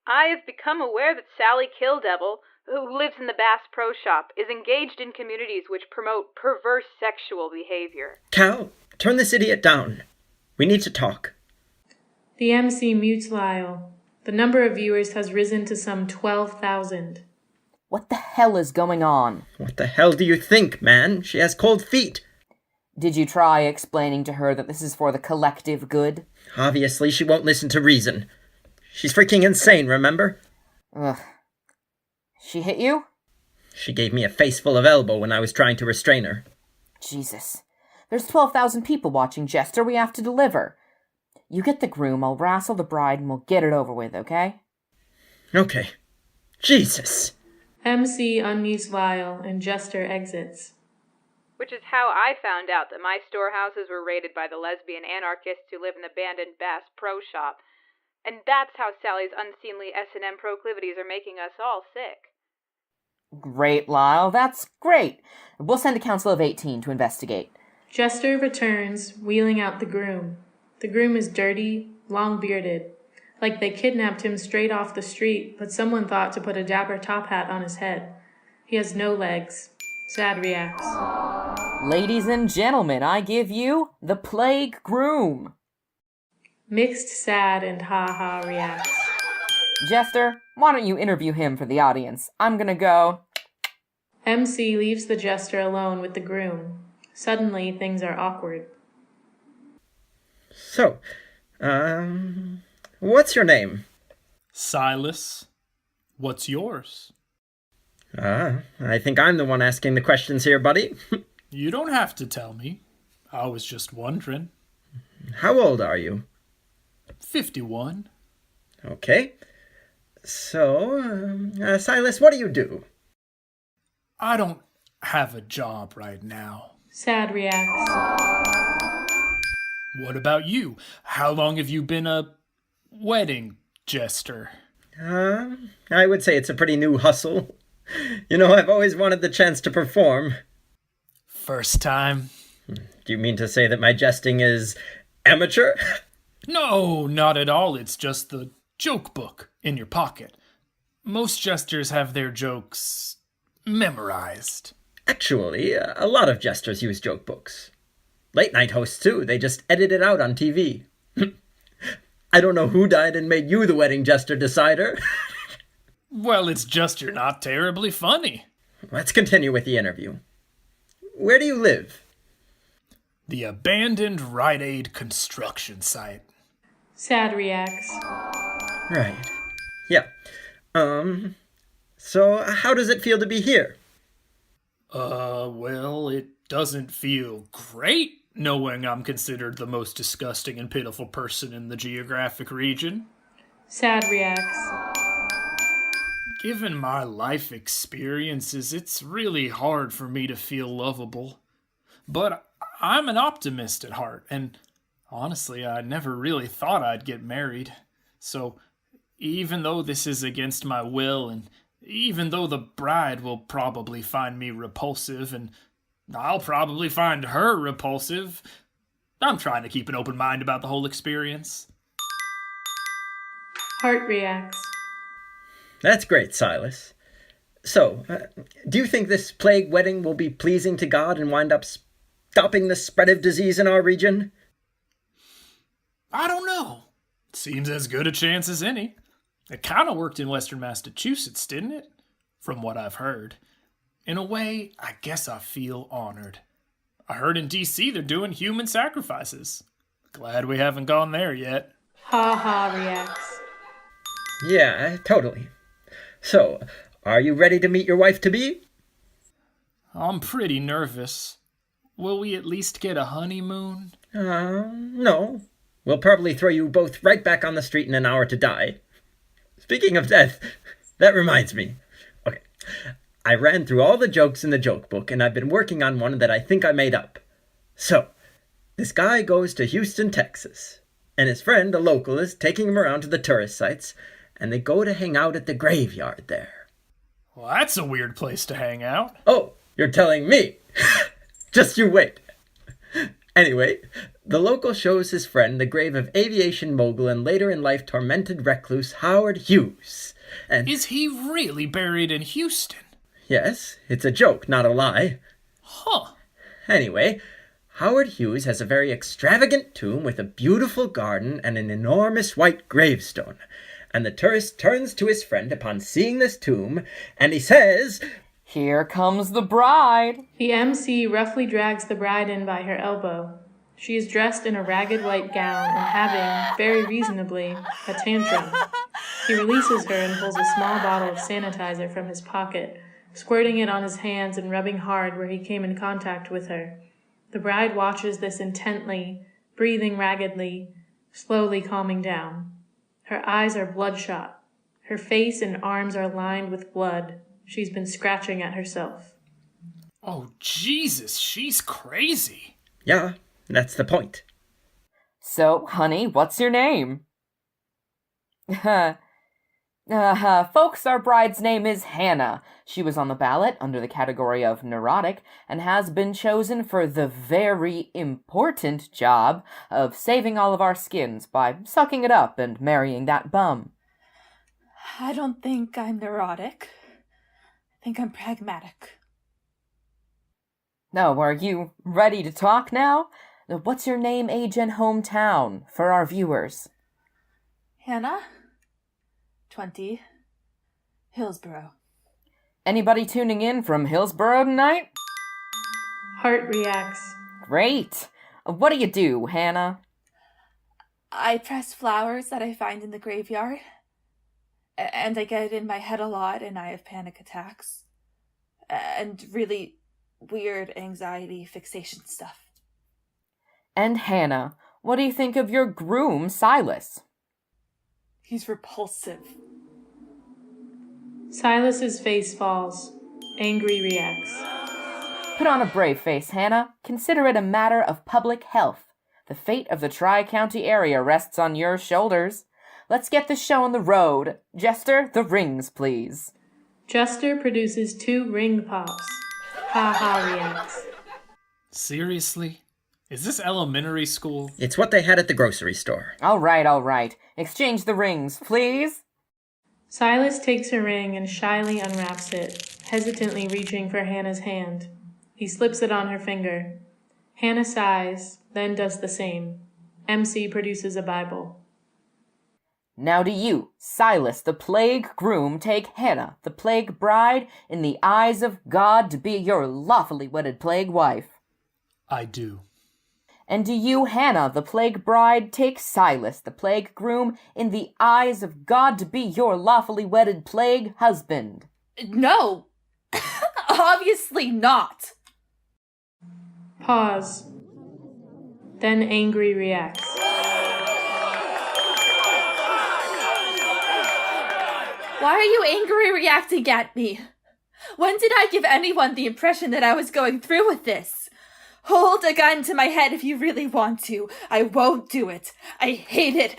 N: I have become aware that Sally Killdevil, who lives in the Bass Pro Shop, is engaged in communities which promote perverse sexual behavior.
F: Cal, turn this idiot down. We need to talk.
L: The MC mutes Lyle. The number of viewers has risen to some 12,000.
M: What the hell is going on?
F: What the hell do you think, man? She has cold feet.
M: Did you try explaining to her that this is for the collective good?
F: Obviously, she won't listen to reason. She's freaking insane, remember?
M: Ugh. She hit you?
F: She gave me a face full of elbow when I was trying to restrain her.
M: Jesus. There's 12,000 people watching, Jester. We have to deliver. You get the groom, I'll wrestle the bride, and we'll get it over with, okay?
F: Okay. Jesus!
L: MC unmutes Lyle, and Jester exits.
N: Which is how I found out that my storehouses were raided by the lesbian anarchists who live in the abandoned Bass Pro Shop. And that's how Sally's unseemly S&M proclivities are making us all sick.
M: Great, Lyle. That's great. We'll send a council of 18 to investigate.
L: Jester returns, wheeling out the groom. The groom is dirty, long-bearded. Like they kidnapped him straight off the street, but someone thought to put a dapper top hat on his head. He has no legs. Sad reacts.
M: Ladies and gentlemen, I give you the plague groom.
L: Mixed sad and ha-ha reacts.
M: Jester, why don't you interview him for the audience? I'm gonna go.
L: MC leaves the jester alone with the groom. Suddenly, things are awkward.
F: So, what's your name?
I: Silas. What's yours?
F: I think I'm the one asking the questions here, buddy.
I: You don't have to tell me. I was just wondering.
F: How old are you?
I: 51.
F: Okay. So, Silas, what do you do?
I: I don't have a job right now.
L: Sad reacts.
I: What about you? How long have you been a wedding jester?
F: I would say it's a pretty new hustle. You know, I've always wanted the chance to perform.
I: First time?
F: Do you mean to say that my jesting is amateur?
I: No, not at all. It's just the joke book in your pocket. Most jesters have their jokes memorized.
F: Actually, a lot of jesters use joke books. Late night hosts, too. They just edit it out on TV. I don't know who died and made you the wedding jester decider.
I: Well, it's just you're not terribly funny.
F: Let's continue with the interview. Where do you live?
I: The abandoned Rite Aid construction site.
L: Sad reacts.
F: Right. Yeah. So how does it feel to be here?
I: Well, it doesn't feel great knowing I'm considered the most disgusting and pitiful person in the geographic region.
L: Sad reacts.
I: Given my life experiences, it's really hard for me to feel lovable. But I'm an optimist at heart, and honestly, I never really thought I'd get married. So, even though this is against my will, and even though the bride will probably find me repulsive, and I'll probably find her repulsive, I'm trying to keep an open mind about the whole experience.
L: Heart reacts.
F: That's great, Silas. So, do you think this plague wedding will be pleasing to God and wind up stopping the spread of disease in our region?
I: I don't know. Seems as good a chance as any. It kind of worked in Western Massachusetts, didn't it? From what I've heard. In a way, I guess I feel honored. I heard in D.C. they're doing human sacrifices. Glad we haven't gone there yet.
L: Ha ha reacts.
F: Yeah, totally. So, are you ready to meet your wife-to-be?
I: I'm pretty nervous. Will we at least get a honeymoon?
F: No. We'll probably throw you both right back on the street in an hour to die. Speaking of death, that reminds me. Okay, I ran through all the jokes in the joke book, and I've been working on one that I think I made up. So, this guy goes to Houston, Texas, and his friend, a local, is taking him around to the tourist sites, and they go to hang out at the graveyard there.
I: Well, that's a weird place to hang out.
F: Oh, you're telling me. Just you wait. Anyway, the local shows his friend the grave of aviation mogul and later in life tormented recluse Howard Hughes. And
I: is he really buried in Houston?
F: Yes, it's a joke, not a lie.
I: Huh.
F: Anyway, Howard Hughes has a very extravagant tomb with a beautiful garden and an enormous white gravestone. And the tourist turns to his friend upon seeing this tomb, and he says,
M: "Here comes the bride."
L: The MC roughly drags the bride in by her elbow. She is dressed in a ragged white gown and having, very reasonably, a tantrum. He releases her and pulls a small bottle of sanitizer from his pocket, squirting it on his hands and rubbing hard where he came in contact with her. The bride watches this intently, breathing raggedly, slowly calming down. Her eyes are bloodshot. Her face and arms are lined with blood. She's been scratching at herself.
I: Oh, Jesus, she's crazy.
F: Yeah, that's the point.
M: So, honey, what's your name? Folks, our bride's name is Hannah. She was on the ballot under the category of neurotic and has been chosen for the very important job of saving all of our skins by sucking it up and marrying that bum.
O: I don't think I'm neurotic. I think I'm pragmatic.
M: No, are you ready to talk now? What's your name, age, and hometown for our viewers?
O: Hannah, 20, Hillsboro.
M: Anybody tuning in from Hillsboro tonight?
L: Heart reacts.
M: Great. What do you do, Hannah?
O: I press flowers that I find in the graveyard. And I get it in my head a lot, and I have panic attacks. And really weird anxiety fixation stuff.
M: And Hannah, what do you think of your groom, Silas?
O: He's repulsive.
L: Silas's face falls. Angry reacts.
M: Put on a brave face, Hannah. Consider it a matter of public health. The fate of the Tri-County area rests on your shoulders. Let's get this show on the road. Jester, the rings, please.
L: Jester produces 2 ring pops. Ha ha reacts.
I: Seriously? Is this elementary school?
F: It's what they had at the grocery store.
M: All right. Exchange the rings, please.
L: Silas takes a ring and shyly unwraps it, hesitantly reaching for Hannah's hand. He slips it on her finger. Hannah sighs, then does the same. MC produces a Bible.
M: Now do you, Silas, the plague groom, take Hannah, the plague bride, in the eyes of God to be your lawfully wedded plague wife.
I: I do.
M: And do you, Hannah, the plague bride, take Silas, the plague groom, in the eyes of God to be your lawfully wedded plague husband?
O: No! Obviously not!
L: Pause. Then Angry reacts.
O: Why are you angry reacting at me? When did I give anyone the impression that I was going through with this? Hold a gun to my head if you really want to. I won't do it. I hate it.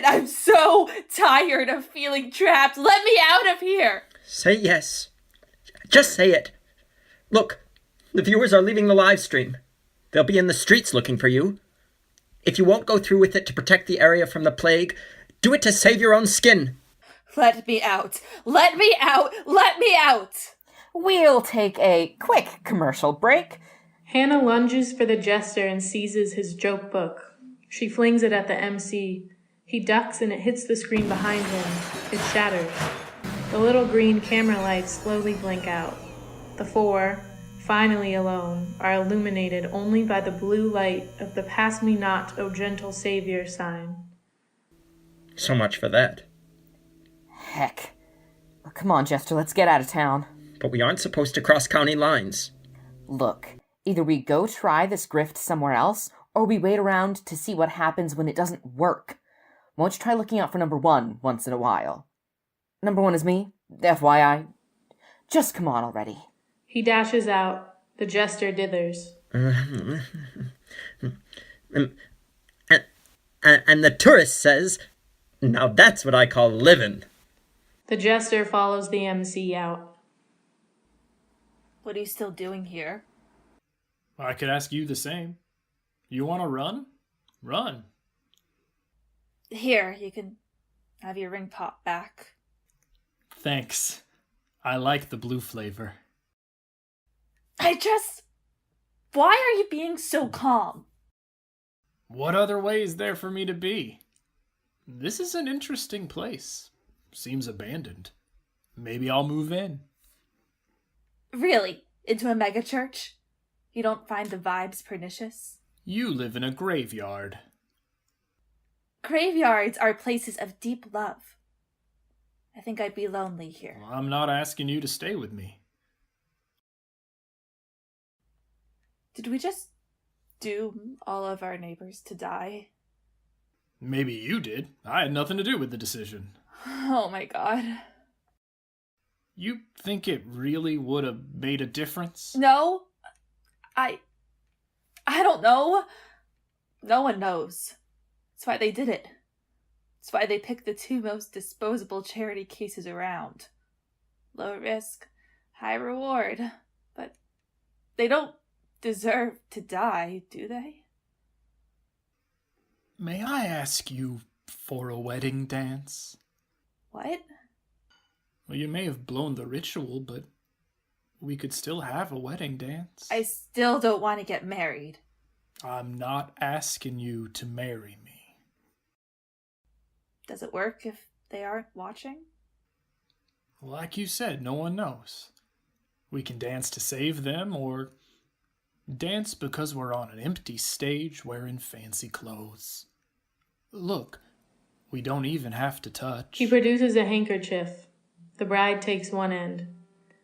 O: I'm so tired of feeling trapped. Let me out of here.
F: Say yes. Just say it. Look, the viewers are leaving the live stream. They'll be in the streets looking for you. If you won't go through with it to protect the area from the plague, do it to save your own skin.
O: Let me out. Let me out. Let me out.
M: We'll take a quick commercial break.
L: Hannah lunges for the Jester and seizes his joke book. She flings it at the MC. He ducks and it hits the screen behind him. It shatters. The little green camera lights slowly blink out. The 4, finally alone, are illuminated only by the blue light of the "Pass me not, O gentle Savior" sign.
F: So much for that.
M: Heck. Come on, Jester, let's get out of town.
F: But we aren't supposed to cross county lines.
M: Look, either we go try this grift somewhere else, or we wait around to see what happens when it doesn't work. Won't you try looking out for number 1 once in a while? Number 1 is me, FYI. Just come on already.
L: He dashes out. The Jester dithers.
F: And the tourist says, "Now that's what I call living."
L: The Jester follows the MC out.
O: What are you still doing here?
I: I could ask you the same. You want to run? Run.
O: Here, you can have your ring pop back.
I: Thanks. I like the blue flavor.
O: Why are you being so calm?
I: What other way is there for me to be? This is an interesting place. Seems abandoned. Maybe I'll move in.
O: Really? Into a megachurch? You don't find the vibes pernicious?
I: You live in a graveyard.
O: Graveyards are places of deep love. I think I'd be lonely here.
I: Well, I'm not asking you to stay with me.
O: Did we just doom all of our neighbors to die?
I: Maybe you did. I had nothing to do with the decision.
O: Oh my god.
I: You think it really would have made a difference?
O: No. I don't know. No one knows. That's why they did it. That's why they picked the 2 most disposable charity cases around. Low risk, high reward. But they don't deserve to die, do they?
I: May I ask you for a wedding dance?
O: What?
I: Well, you may have blown the ritual, but we could still have a wedding dance.
O: I still don't want to get married.
I: I'm not asking you to marry me.
O: Does it work if they aren't watching?
I: Like you said, no one knows. We can dance to save them, or dance because we're on an empty stage wearing fancy clothes. Look, we don't even have to touch.
L: He produces a handkerchief. The bride takes one end.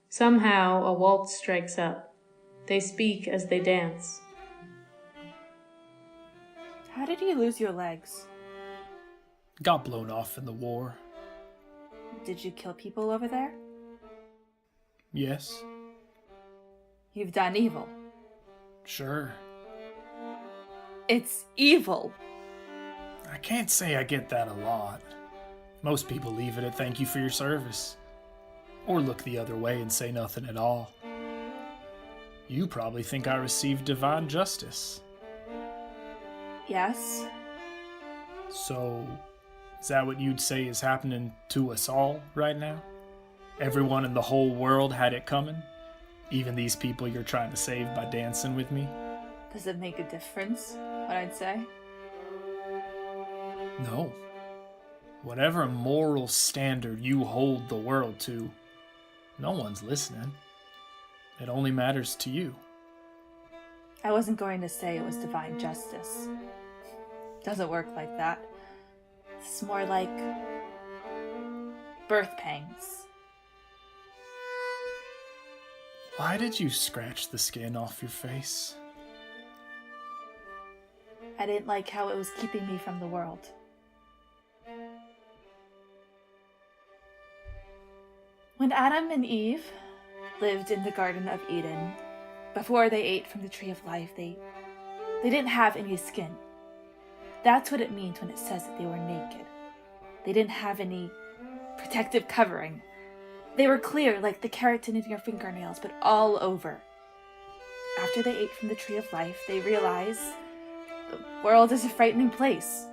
L: Somehow, a waltz strikes up. They speak as they dance.
O: How did you lose your legs?
I: Got blown off in the war.
O: Did you kill people over there?
I: Yes.
O: You've done evil.
I: Sure.
O: It's evil.
I: I can't say I get that a lot. Most people leave it at thank you for your service, or look the other way and say nothing at all. You probably think I received divine justice.
O: Yes.
I: So, is that what you'd say is happening to us all right now? Everyone in the whole world had it coming? Even these people you're trying to save by dancing with me?
O: Does it make a difference, what I'd say?
I: No. Whatever moral standard you hold the world to, no one's listening. It only matters to you.
O: I wasn't going to say it was divine justice. Doesn't work like that. It's more like birth pangs.
I: Why did you scratch the skin off your face?
O: I didn't like how it was keeping me from the world. When Adam and Eve lived in the Garden of Eden, before they ate from the tree of life, they didn't have any skin. That's what it means when it says that they were naked. They didn't have any protective covering. They were clear like the keratin in your fingernails, but all over. After they ate from the tree of life, they realized the world is a frightening place.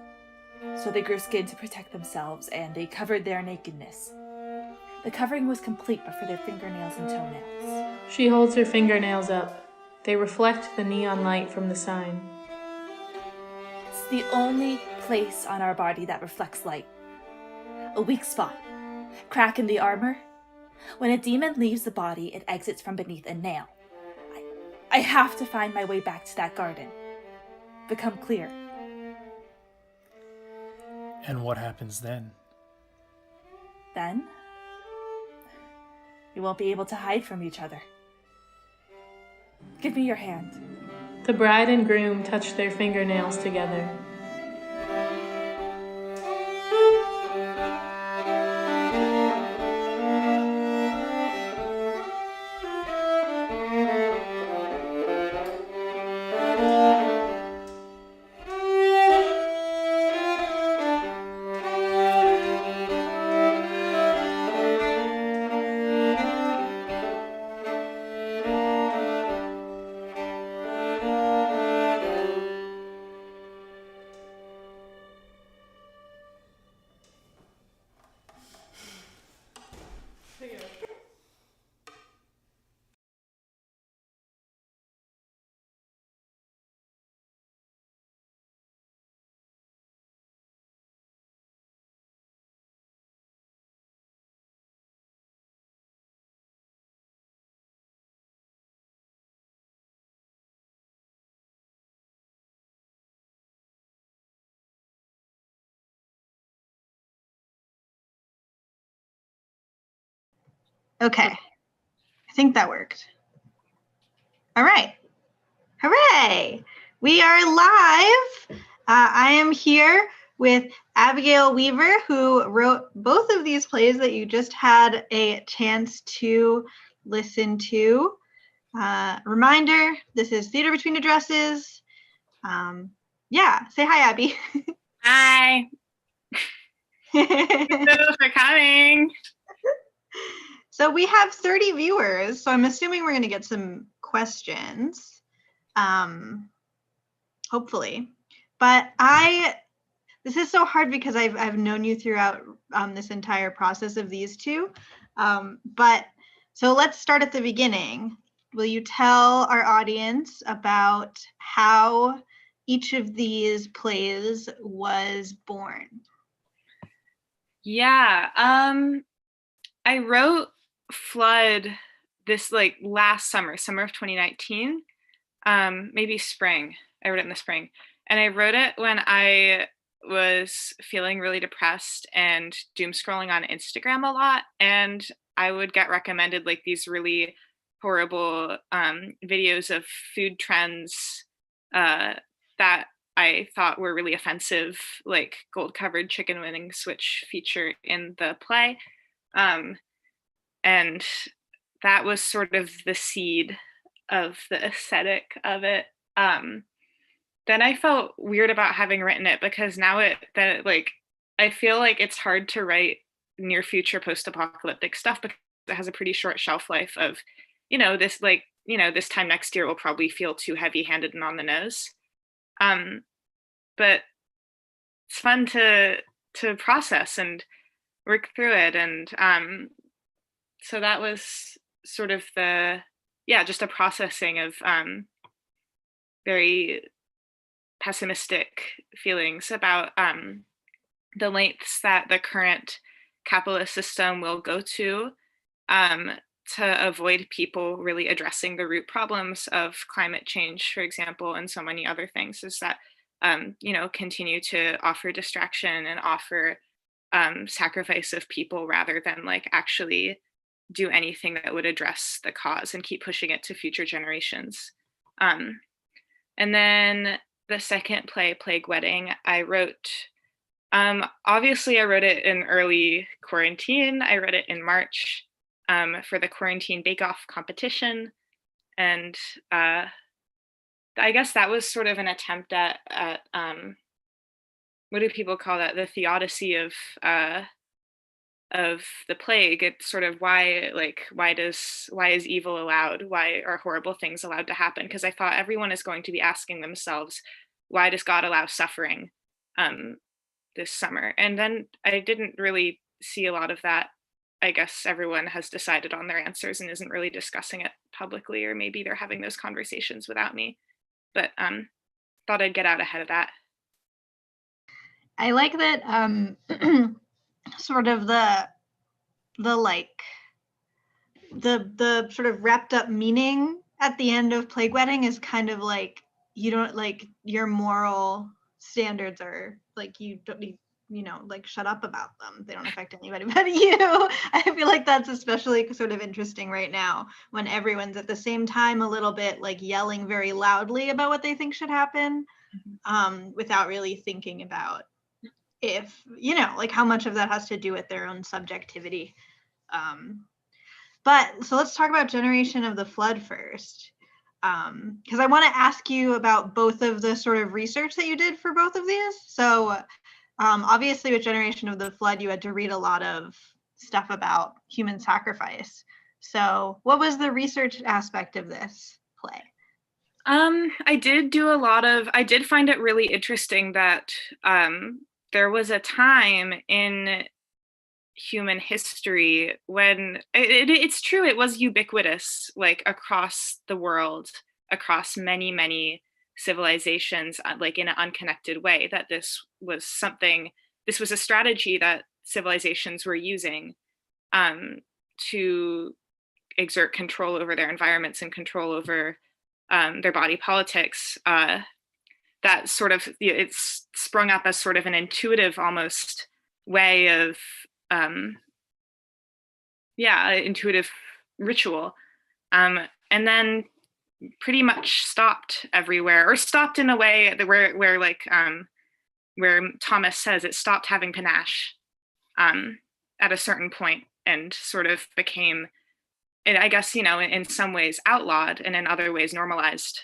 O: So they grew skin to protect themselves, and they covered their nakedness. The covering was complete but for their fingernails and toenails.
L: She holds her fingernails up. They reflect the neon light from the sign.
O: It's the only place on our body that reflects light. A weak spot. Crack in the armor. When a demon leaves the body, it exits from beneath a nail. I have to find my way back to that garden. Become clear.
I: And what happens then?
O: Then, you won't be able to hide from each other. Give me your hand.
L: The bride and groom touch their fingernails together.
B: Okay. I think that worked. All right. Hooray! We are live. I am here with Abigail Weaver, who wrote both of these plays that you just had a chance to listen to. Reminder, this is Theater Between Addresses. Yeah, say hi, Abby.
P: Hi. Thank you for coming.
B: So we have 30 viewers, so I'm assuming we're going to get some questions, hopefully. But this is so hard because I've known you throughout this entire process of these two. But so let's start at the beginning. Will you tell our audience about how each of these plays was born?
P: Yeah, I wrote Flood this last summer of 2019, maybe spring. I wrote it in the spring. And I wrote it when I was feeling really depressed and doom scrolling on Instagram a lot. And I would get recommended these really horrible videos of food trends that I thought were really offensive, like gold covered chicken wings, which feature in the play. And that was sort of the seed of the aesthetic of it. then I felt weird about having written it, because now I feel like it's hard to write near future post-apocalyptic stuff because it has a pretty short shelf life of, this time next year will probably feel too heavy-handed and on the nose. But it's fun to process and work through it. And so that was sort of just a processing of very pessimistic feelings about the lengths that the current capitalist system will go to avoid people really addressing the root problems of climate change, for example, and so many other things, is that continue to offer distraction and offer sacrifice of people rather than actually do anything that would address the cause and keep pushing it to future generations. And then the second play, Plague Wedding, I wrote, obviously I wrote it in early quarantine. I wrote it in March for the quarantine bake-off competition. And I guess that was sort of an attempt at what do people call that? The theodicy of the plague. It's sort of why is evil allowed? Why are horrible things allowed to happen? Because I thought everyone is going to be asking themselves, why does God allow suffering this summer? And then I didn't really see a lot of that. I guess everyone has decided on their answers and isn't really discussing it publicly, or maybe they're having those conversations without me. But thought I'd get out ahead of that.
B: I like that sort of the sort of wrapped up meaning at the end of Plague Wedding is kind of like, you don't your moral standards are you don't need, shut up about them. They don't affect anybody but you. I feel like that's especially sort of interesting right now when everyone's at the same time a little bit yelling very loudly about what they think should happen, without really thinking about if, how much of that has to do with their own subjectivity. But so let's talk about Generation of the Flood first. Because I want to ask you about both of the sort of research that you did for both of these. So obviously with Generation of the Flood, you had to read a lot of stuff about human sacrifice. So what was the research aspect of this play?
P: I did find it really interesting that there was a time in human history when it's true, it was ubiquitous, across the world, across many civilizations, in an unconnected way, that this was a strategy that civilizations were using to exert control over their environments and control over their body politics. That sort of, it's sprung up as sort of an intuitive almost way of intuitive ritual, and then pretty much stopped everywhere, or stopped in a way that where Thomas says it stopped having panache at a certain point, and sort of became, I guess, in some ways outlawed and in other ways normalized.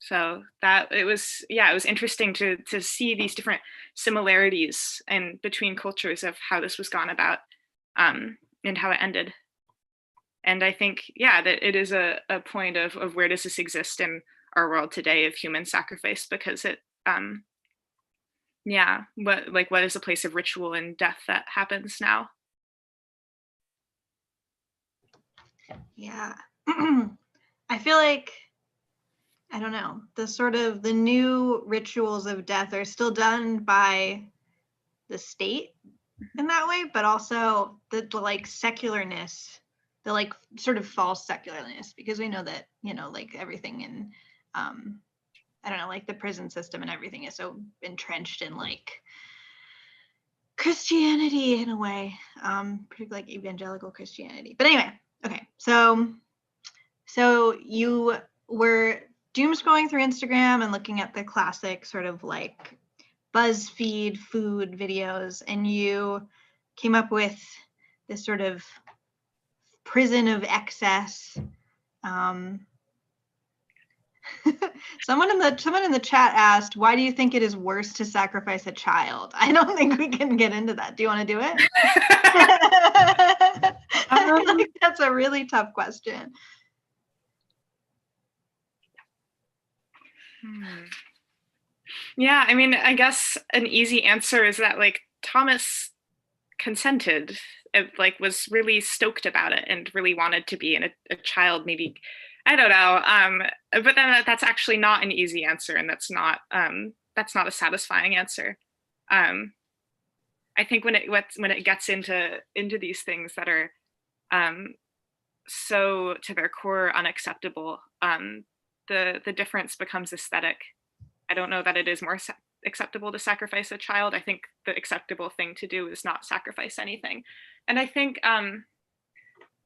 P: So that it was interesting to see these different similarities and between cultures of how this was gone about, and how it ended. And I think, that it is a point of where does this exist in our world today of human sacrifice, because it, what is the place of ritual and death that happens now?
B: Yeah. I feel like, I don't know, the new rituals of death are still done by the state in that way, but also the secularness, the sort of false secularness, because we know that, everything in, I don't know, the prison system and everything is so entrenched in Christianity in a way, particularly evangelical Christianity. But anyway, okay, so you were doom scrolling through Instagram and looking at the classic sort of BuzzFeed food videos, and you came up with this sort of prison of excess. Someone in the chat asked, why do you think it is worse to sacrifice a child? I don't think we can get into that. Do you want to do it? I feel like that's a really tough question.
P: Yeah, I mean, I guess an easy answer is that like Thomas consented, like was really stoked about it and really wanted to be, and a child maybe, I don't know, but then that's actually not an easy answer, and that's not a satisfying answer. I think when it gets into these things that are so to their core unacceptable, the difference becomes aesthetic. I don't know that it is more acceptable to sacrifice a child. I think the acceptable thing to do is not sacrifice anything. And I think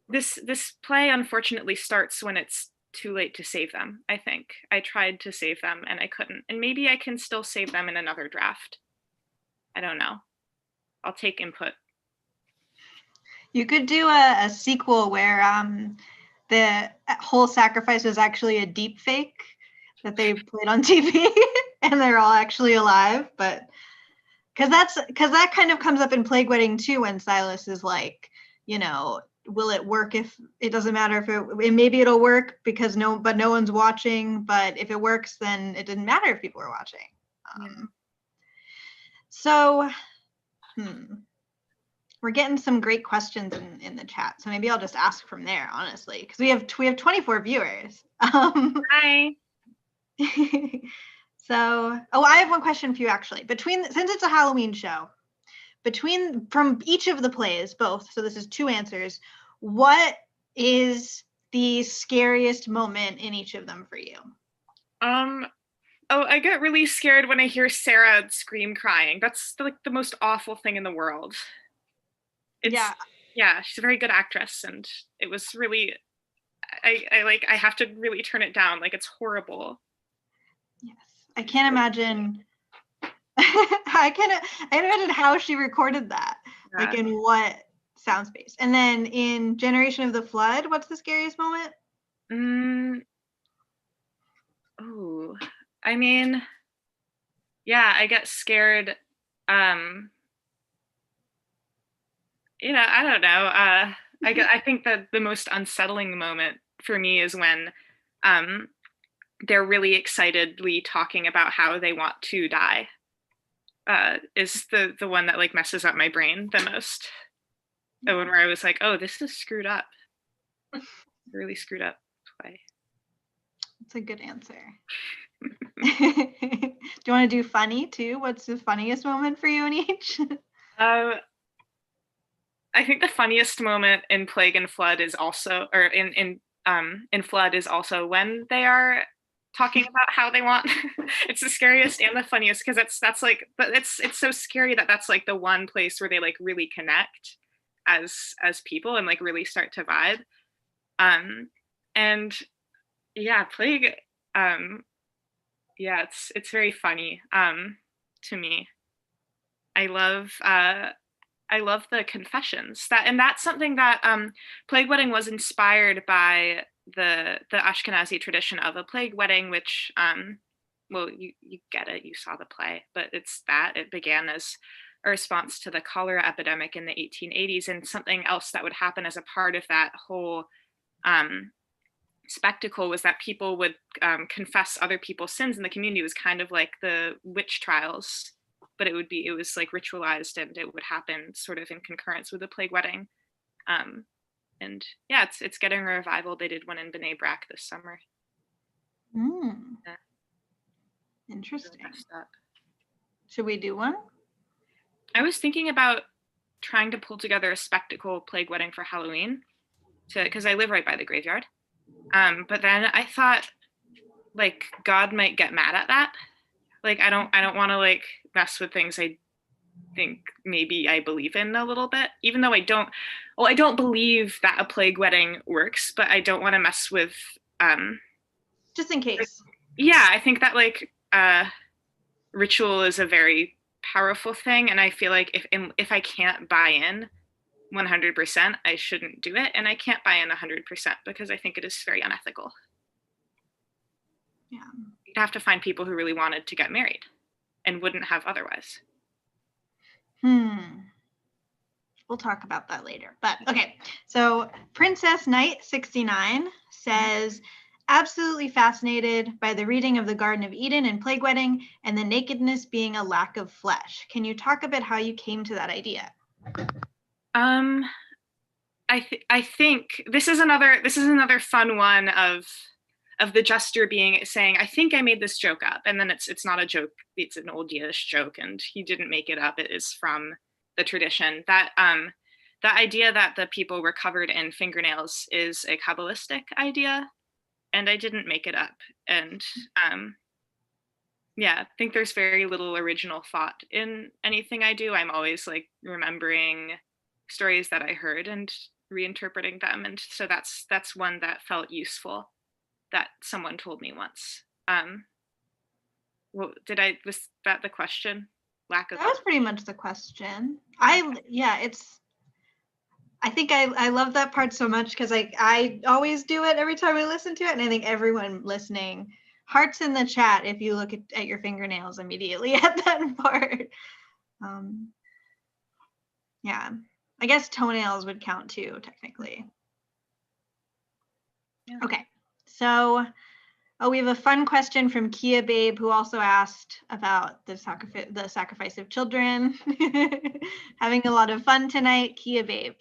P: this play unfortunately starts when it's too late to save them. I think I tried to save them and I couldn't. And maybe I can still save them in another draft. I don't know. I'll take input.
B: You could do a sequel where the whole sacrifice was actually a deep fake that they played on TV and they're all actually alive, but because that kind of comes up in Plague Wedding too, when Silas is like, you know, will it work if it doesn't matter if it maybe it'll work because no one's watching, but if it works then it didn't matter if people are watching. So we're getting some great questions in the chat, so maybe I'll just ask from there, honestly, because we have 24 viewers.
P: Hi.
B: So, I have one question for you actually. Since it's a Halloween show, from each of the plays, both, so this is 2 answers, what is the scariest moment in each of them for you?
P: I get really scared when I hear Sarah scream crying. That's like the most awful thing in the world. Yeah, she's a very good actress, and it was really, I have to really turn it down. Like, it's horrible.
B: Yes, I can't imagine. I can't imagine how she recorded that. Yeah. Like in what sound space. And then in Generation of the Flood, what's the scariest moment?
P: I mean, yeah, I get scared. You know, I don't know. I think that the most unsettling moment for me is when they're really excitedly talking about how they want to die. Is the one that like messes up my brain the most. The one where I was like, oh, this is screwed up. Really screwed up play.
B: That's a good answer. Do you want to do funny too? What's the funniest moment for you in each?
P: I think the funniest moment in Plague and Flood is also, or in Flood is also when they are talking about how they want. It's the scariest and the funniest because that's like, but it's so scary that that's like the one place where they like really connect as people and like really start to vibe. And yeah, Plague, yeah, it's very funny to me. I love the confessions and that's something that Plague Wedding was inspired by the Ashkenazi tradition of a plague wedding, which well, you get it, you saw the play, but it began as a response to the cholera epidemic in the 1880s, and something else that would happen as a part of that whole spectacle was that people would confess other people's sins in the community. It was kind of like the witch trials, but it was like ritualized, and it would happen sort of in concurrence with the plague wedding. And yeah, it's getting a revival. They did one in B'nai Brak this summer.
B: Yeah. Interesting. Should we do one?
P: I was thinking about trying to pull together a spectacle plague wedding for Halloween, because I live right by the graveyard. But then I thought, like, God might get mad at that. Like, I don't want to like mess with things I think maybe I believe in a little bit, even though I don't believe that a plague wedding works, but I don't want to mess with
B: just in case.
P: Yeah, I think that like ritual is a very powerful thing, and I feel like if I can't buy in 100%, I shouldn't do it, and I can't buy in 100% because I think it is very unethical.
B: Yeah.
P: have to find people who really wanted to get married and wouldn't have otherwise.
B: We'll talk about that later. But okay, so Princess Knight 69 says, absolutely fascinated by the reading of the Garden of Eden and Plague Wedding and the nakedness being a lack of flesh. Can you talk a bit how you came to that idea?
P: I think this is another fun one of the jester saying, I think I made this joke up, and then it's not a joke, it's an old Yiddish joke, and he didn't make it up. It is from the tradition. That the idea that the people were covered in fingernails is a Kabbalistic idea, and I didn't make it up. And yeah, I think there's very little original thought in anything I do. I'm always like remembering stories that I heard and reinterpreting them, and so that's one that felt useful that someone told me once. Was that the question? That
B: was pretty much the question. I think I love that part so much because I always do it every time I listen to it, and I think everyone listening, hearts in the chat if you look at your fingernails immediately at that part. Yeah, I guess toenails would count too, technically. Yeah. Okay, so we have a fun question from Kia Babe, who also asked about the sacrifice of children. Having a lot of fun tonight, Kia Babe.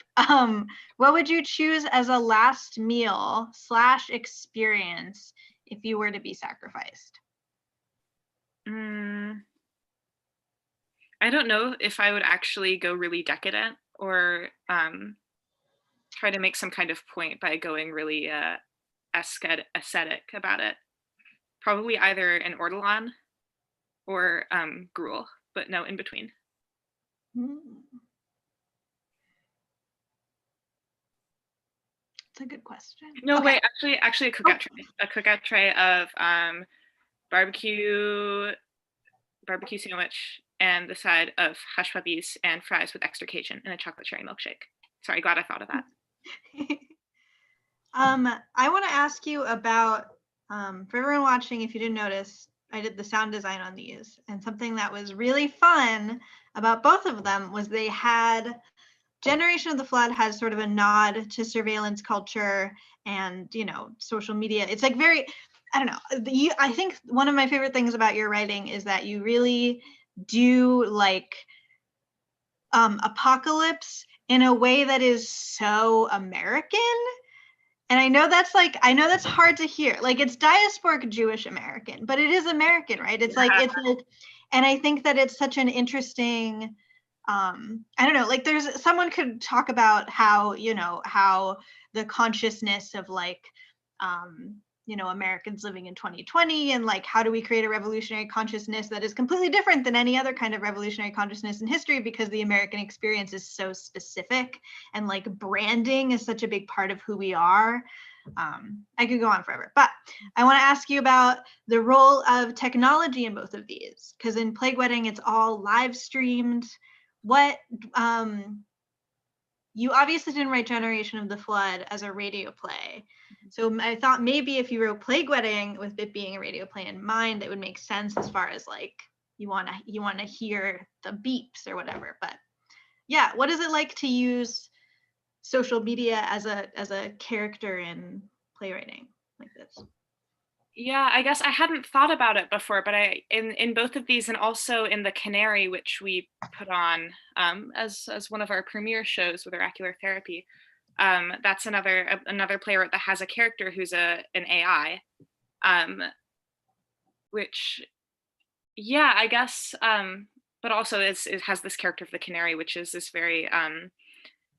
B: What would you choose as a last meal / experience if you were to be sacrificed?
P: I don't know if I would actually go really decadent or try to make some kind of point by going really ascetic about it. Probably either an ortolan or gruel, but no in between.
B: That's a good question.
P: No, okay. Wait, actually a cookout tray. A cookout tray of barbecue sandwich and the side of hush puppies and fries with extra Cajun and a chocolate cherry milkshake. Sorry, glad I thought of that.
B: I want to ask you about, for everyone watching, if you didn't notice, I did the sound design on these, and something that was really fun about both of them was they had Generation of the Flood has sort of a nod to surveillance culture and, social media. It's like very, I don't know. I think one of my favorite things about your writing is that you really do like apocalypse in a way that is so American. And I know that's hard to hear. Like, it's diasporic Jewish American, but it is American, right? It's like, and I think that it's such an interesting, I don't know, like someone could talk about how, how the consciousness of like, Americans living in 2020 and like, how do we create a revolutionary consciousness that is completely different than any other kind of revolutionary consciousness in history, because the American experience is so specific and like branding is such a big part of who we are. I could go on forever, but I want to ask you about the role of technology in both of these, because in Plague Wedding, it's all live streamed. What, you obviously didn't write Generation of the Flood as a radio play. So I thought maybe if you wrote Plague Wedding with it being a radio play in mind, it would make sense as far as like, you want to hear the beeps or whatever. But yeah, what is it like to use social media as a character in playwriting like this?
P: Yeah, I guess I hadn't thought about it before, but in both of these, and also in The Canary, which we put on as one of our premiere shows with Oracular Therapy, that's another playwright that has a character who's an AI, which, yeah, I guess, but also it has this character of the Canary, which is this very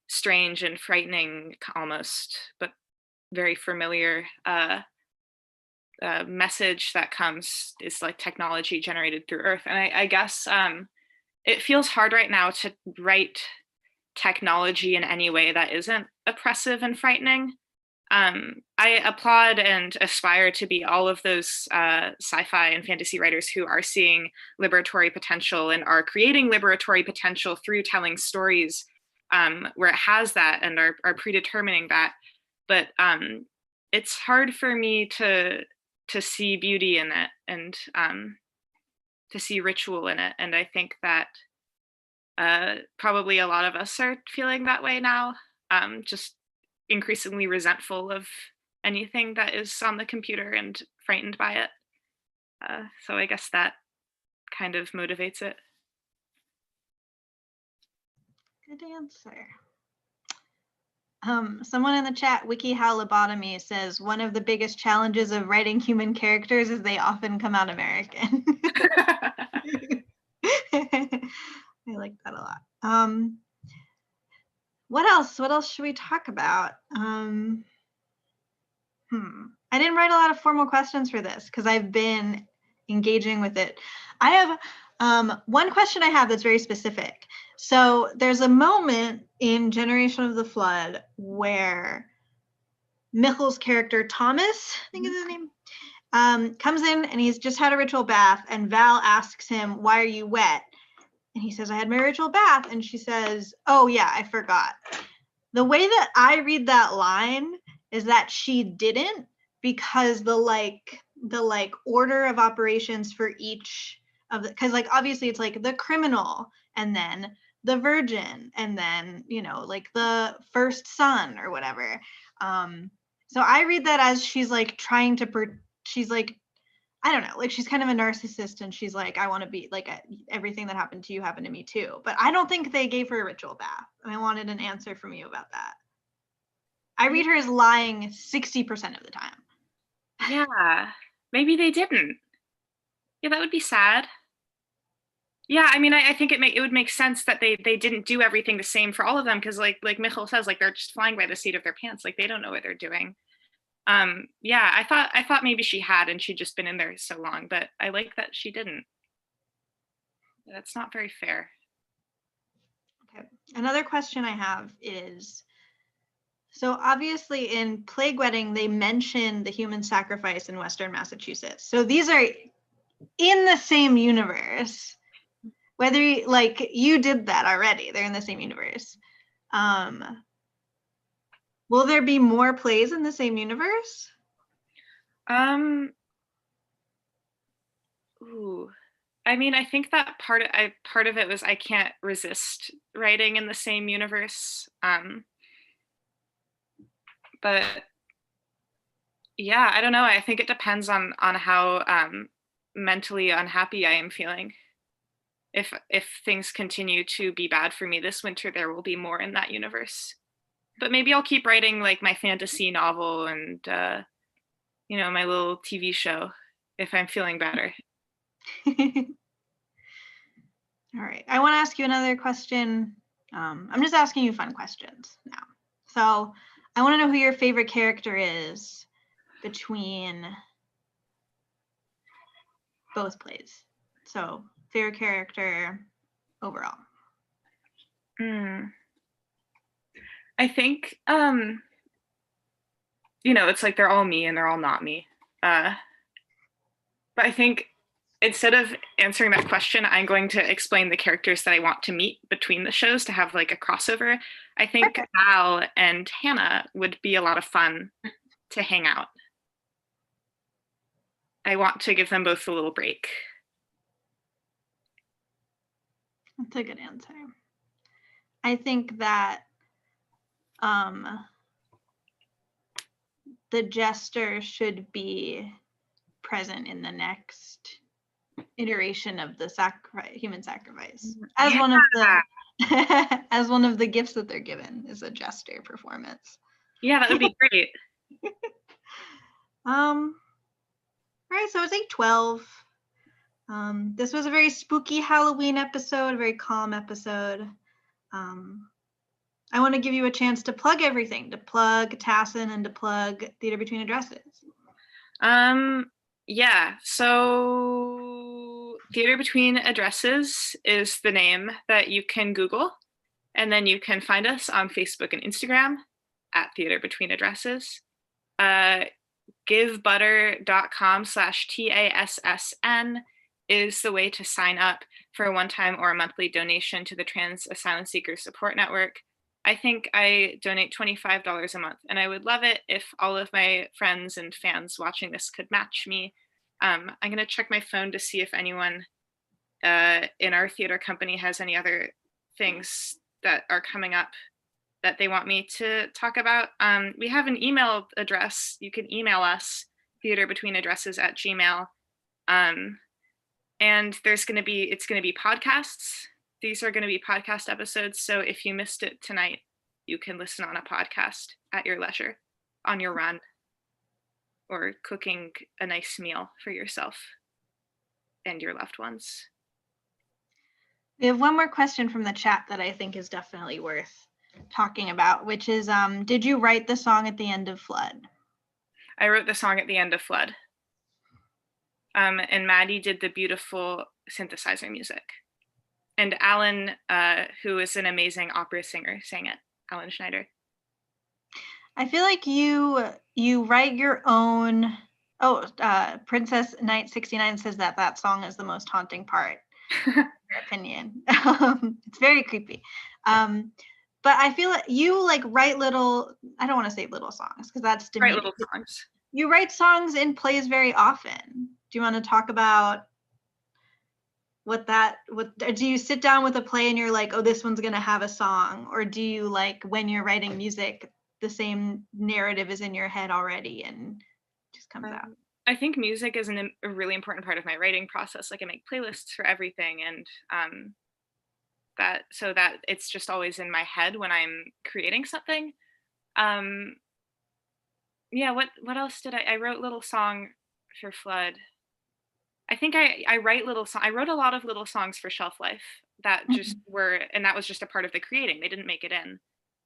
P: strange and frightening almost, but very familiar message that comes is like technology generated through Earth. And I guess it feels hard right now to write technology in any way that isn't oppressive and frightening. I applaud and aspire to be all of those sci-fi and fantasy writers who are seeing liberatory potential and are creating liberatory potential through telling stories where it has that and are predetermining that. But it's hard for me to to see beauty in it and to see ritual in it. And I think that probably a lot of us are feeling that way now, just increasingly resentful of anything that is on the computer and frightened by it. So I guess that kind of motivates it.
B: Good answer. Someone in the chat, Wiki How Lobotomy, says one of the biggest challenges of writing human characters is they often come out American. I like that a lot. What else? What else should we talk about? I didn't write a lot of formal questions for this because I've been engaging with it. I have one question I have that's very specific. So there's a moment in Generation of the Flood where Michel's character, Thomas, I think is his name, comes in and he's just had a ritual bath, and Val asks him, "Why are you wet?" And he says, "I had my ritual bath." And she says, "Oh yeah, I forgot." The way that I read that line is that she didn't, because the order of operations for each of the, because like obviously it's like the criminal and then the virgin and then, you know, like the first son or whatever. So I read that as she's like trying to, she's like, I don't know, like she's kind of a narcissist and she's like, I want to be like, everything that happened to you happened to me too. But I don't think they gave her a ritual bath. And I wanted an answer from you about that. I read her as lying 60% of the time.
P: Yeah, maybe they didn't. Yeah, that would be sad. Yeah, I mean, I think it would make sense that they didn't do everything the same for all of them, because like Michal says, like they're just flying by the seat of their pants, like they don't know what they're doing. Yeah, I thought maybe she had and she'd just been in there so long, but I like that she didn't. That's not very fair.
B: Okay. Another question I have is, so obviously in Plague Wedding, they mention the human sacrifice in Western Massachusetts. So these are in the same universe. Whether you did that already, they're in the same universe. Will there be more plays in the same universe?
P: Ooh. I mean, I think that part of it was I can't resist writing in the same universe. But yeah, I don't know. I think it depends on how mentally unhappy I am feeling. If things continue to be bad for me this winter, there will be more in that universe. But maybe I'll keep writing like my fantasy novel and you know, my little TV show if I'm feeling better.
B: All right, I want to ask you another question. I'm just asking you fun questions now. So I want to know who your favorite character is between both plays. So favorite character overall.
P: I think you know, it's like they're all me and they're all not me. But I think instead of answering that question, I'm going to explain the characters that I want to meet between the shows to have like a crossover. I think Al and Hannah would be a lot of fun to hang out. I want to give them both a little break.
B: That's a good answer. I think that the jester should be present in the next iteration of the human sacrifice as one of the as one of the gifts that they're given is a jester performance.
P: Yeah, that would be great.
B: All right, so it's 8:12. This was a very spooky Halloween episode, a very calm episode. I want to give you a chance to plug everything, to plug Tassin and to plug Theater Between Addresses.
P: Yeah, so Theater Between Addresses is the name that you can Google, and then you can find us on Facebook and Instagram at Theater Between Addresses. givebutter.com/TASSN is the way to sign up for a one-time or a monthly donation to the Trans Asylum Seeker Support Network. I think I donate $25 a month, and I would love it if all of my friends and fans watching this could match me. I'm going to check my phone to see if anyone in our theater company has any other things that are coming up that they want me to talk about. We have an email address. You can email us, theaterbetweenaddresses@gmail.com. And it's going to be podcasts. These are going to be podcast episodes. So if you missed it tonight, you can listen on a podcast at your leisure, on your run, or cooking a nice meal for yourself and your loved ones.
B: We have one more question from the chat that I think is definitely worth talking about, which is, did you write the song at the end of Flood?
P: I wrote the song at the end of Flood. And Maddie did the beautiful synthesizer music. And Alan, who is an amazing opera singer, sang it. Alan Schneider.
B: I feel like you write your own. Princess Knight 69 says that song is the most haunting part, in your opinion. It's very creepy. But I feel like you like write little. I don't want to say little songs because that's demeaning.
P: Write little songs.
B: You write songs in plays very often. Do you want to talk about do you sit down with a play and you're like, oh, this one's going to have a song? Or do you, like, when you're writing music, the same narrative is in your head already and just comes out?
P: I think music is a really important part of my writing process. Like, I make playlists for everything, and that it's just always in my head when I'm creating something. Yeah, what else did I wrote little song for Flood. I think I write I wrote a lot of little songs for Shelf Life that just and that was just a part of the creating. They didn't make it in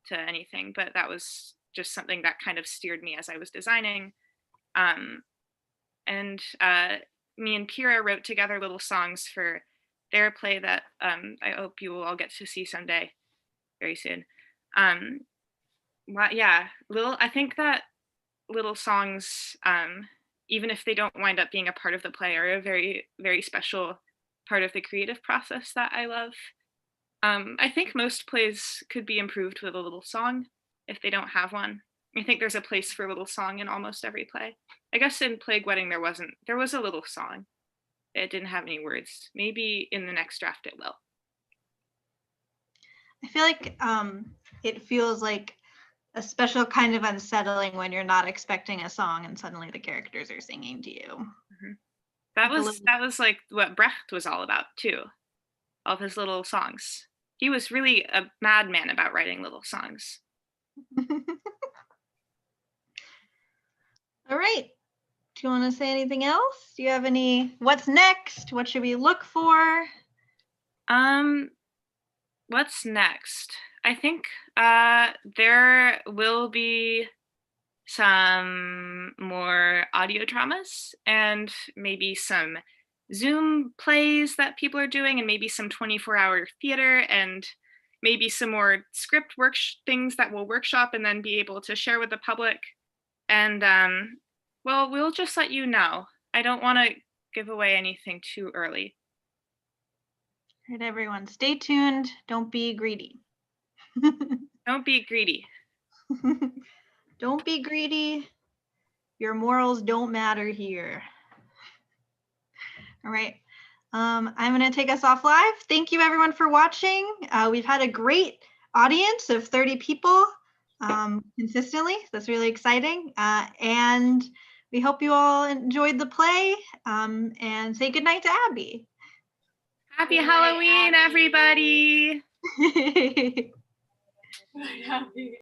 P: to anything, but that was just something that kind of steered me as I was designing. And me and Kira wrote together little songs for their play that I hope you will all get to see someday, very soon. I think that little songs, even if they don't wind up being a part of the play, are a very, very special part of the creative process that I love. I think most plays could be improved with a little song if they don't have one. I think there's a place for a little song in almost every play. I guess in Plague Wedding there was a little song. It didn't have any words. Maybe in the next draft it will.
B: I feel like it feels like a special kind of unsettling when you're not expecting a song and suddenly the characters are singing to you.
P: Mm-hmm. That was like what Brecht was all about too. All of his little songs. He was really a madman about writing little songs.
B: All right. Do you want to say anything else? Do you have what's next? What should we look for?
P: What's next? I think there will be some more audio dramas and maybe some Zoom plays that people are doing, and maybe some 24-hour theater, and maybe some more script things that we'll workshop and then be able to share with the public. And well, we'll just let you know. I don't want to give away anything too early.
B: All right, everyone, stay tuned. Don't be greedy.
P: Don't be greedy.
B: Don't be greedy. Your morals don't matter here. All right. I'm going to take us off live. Thank you, everyone, for watching. We've had a great audience of 30 people consistently. That's really exciting. And we hope you all enjoyed the play, and say goodnight to Abby.
P: Happy Halloween, everybody.
L: Happy.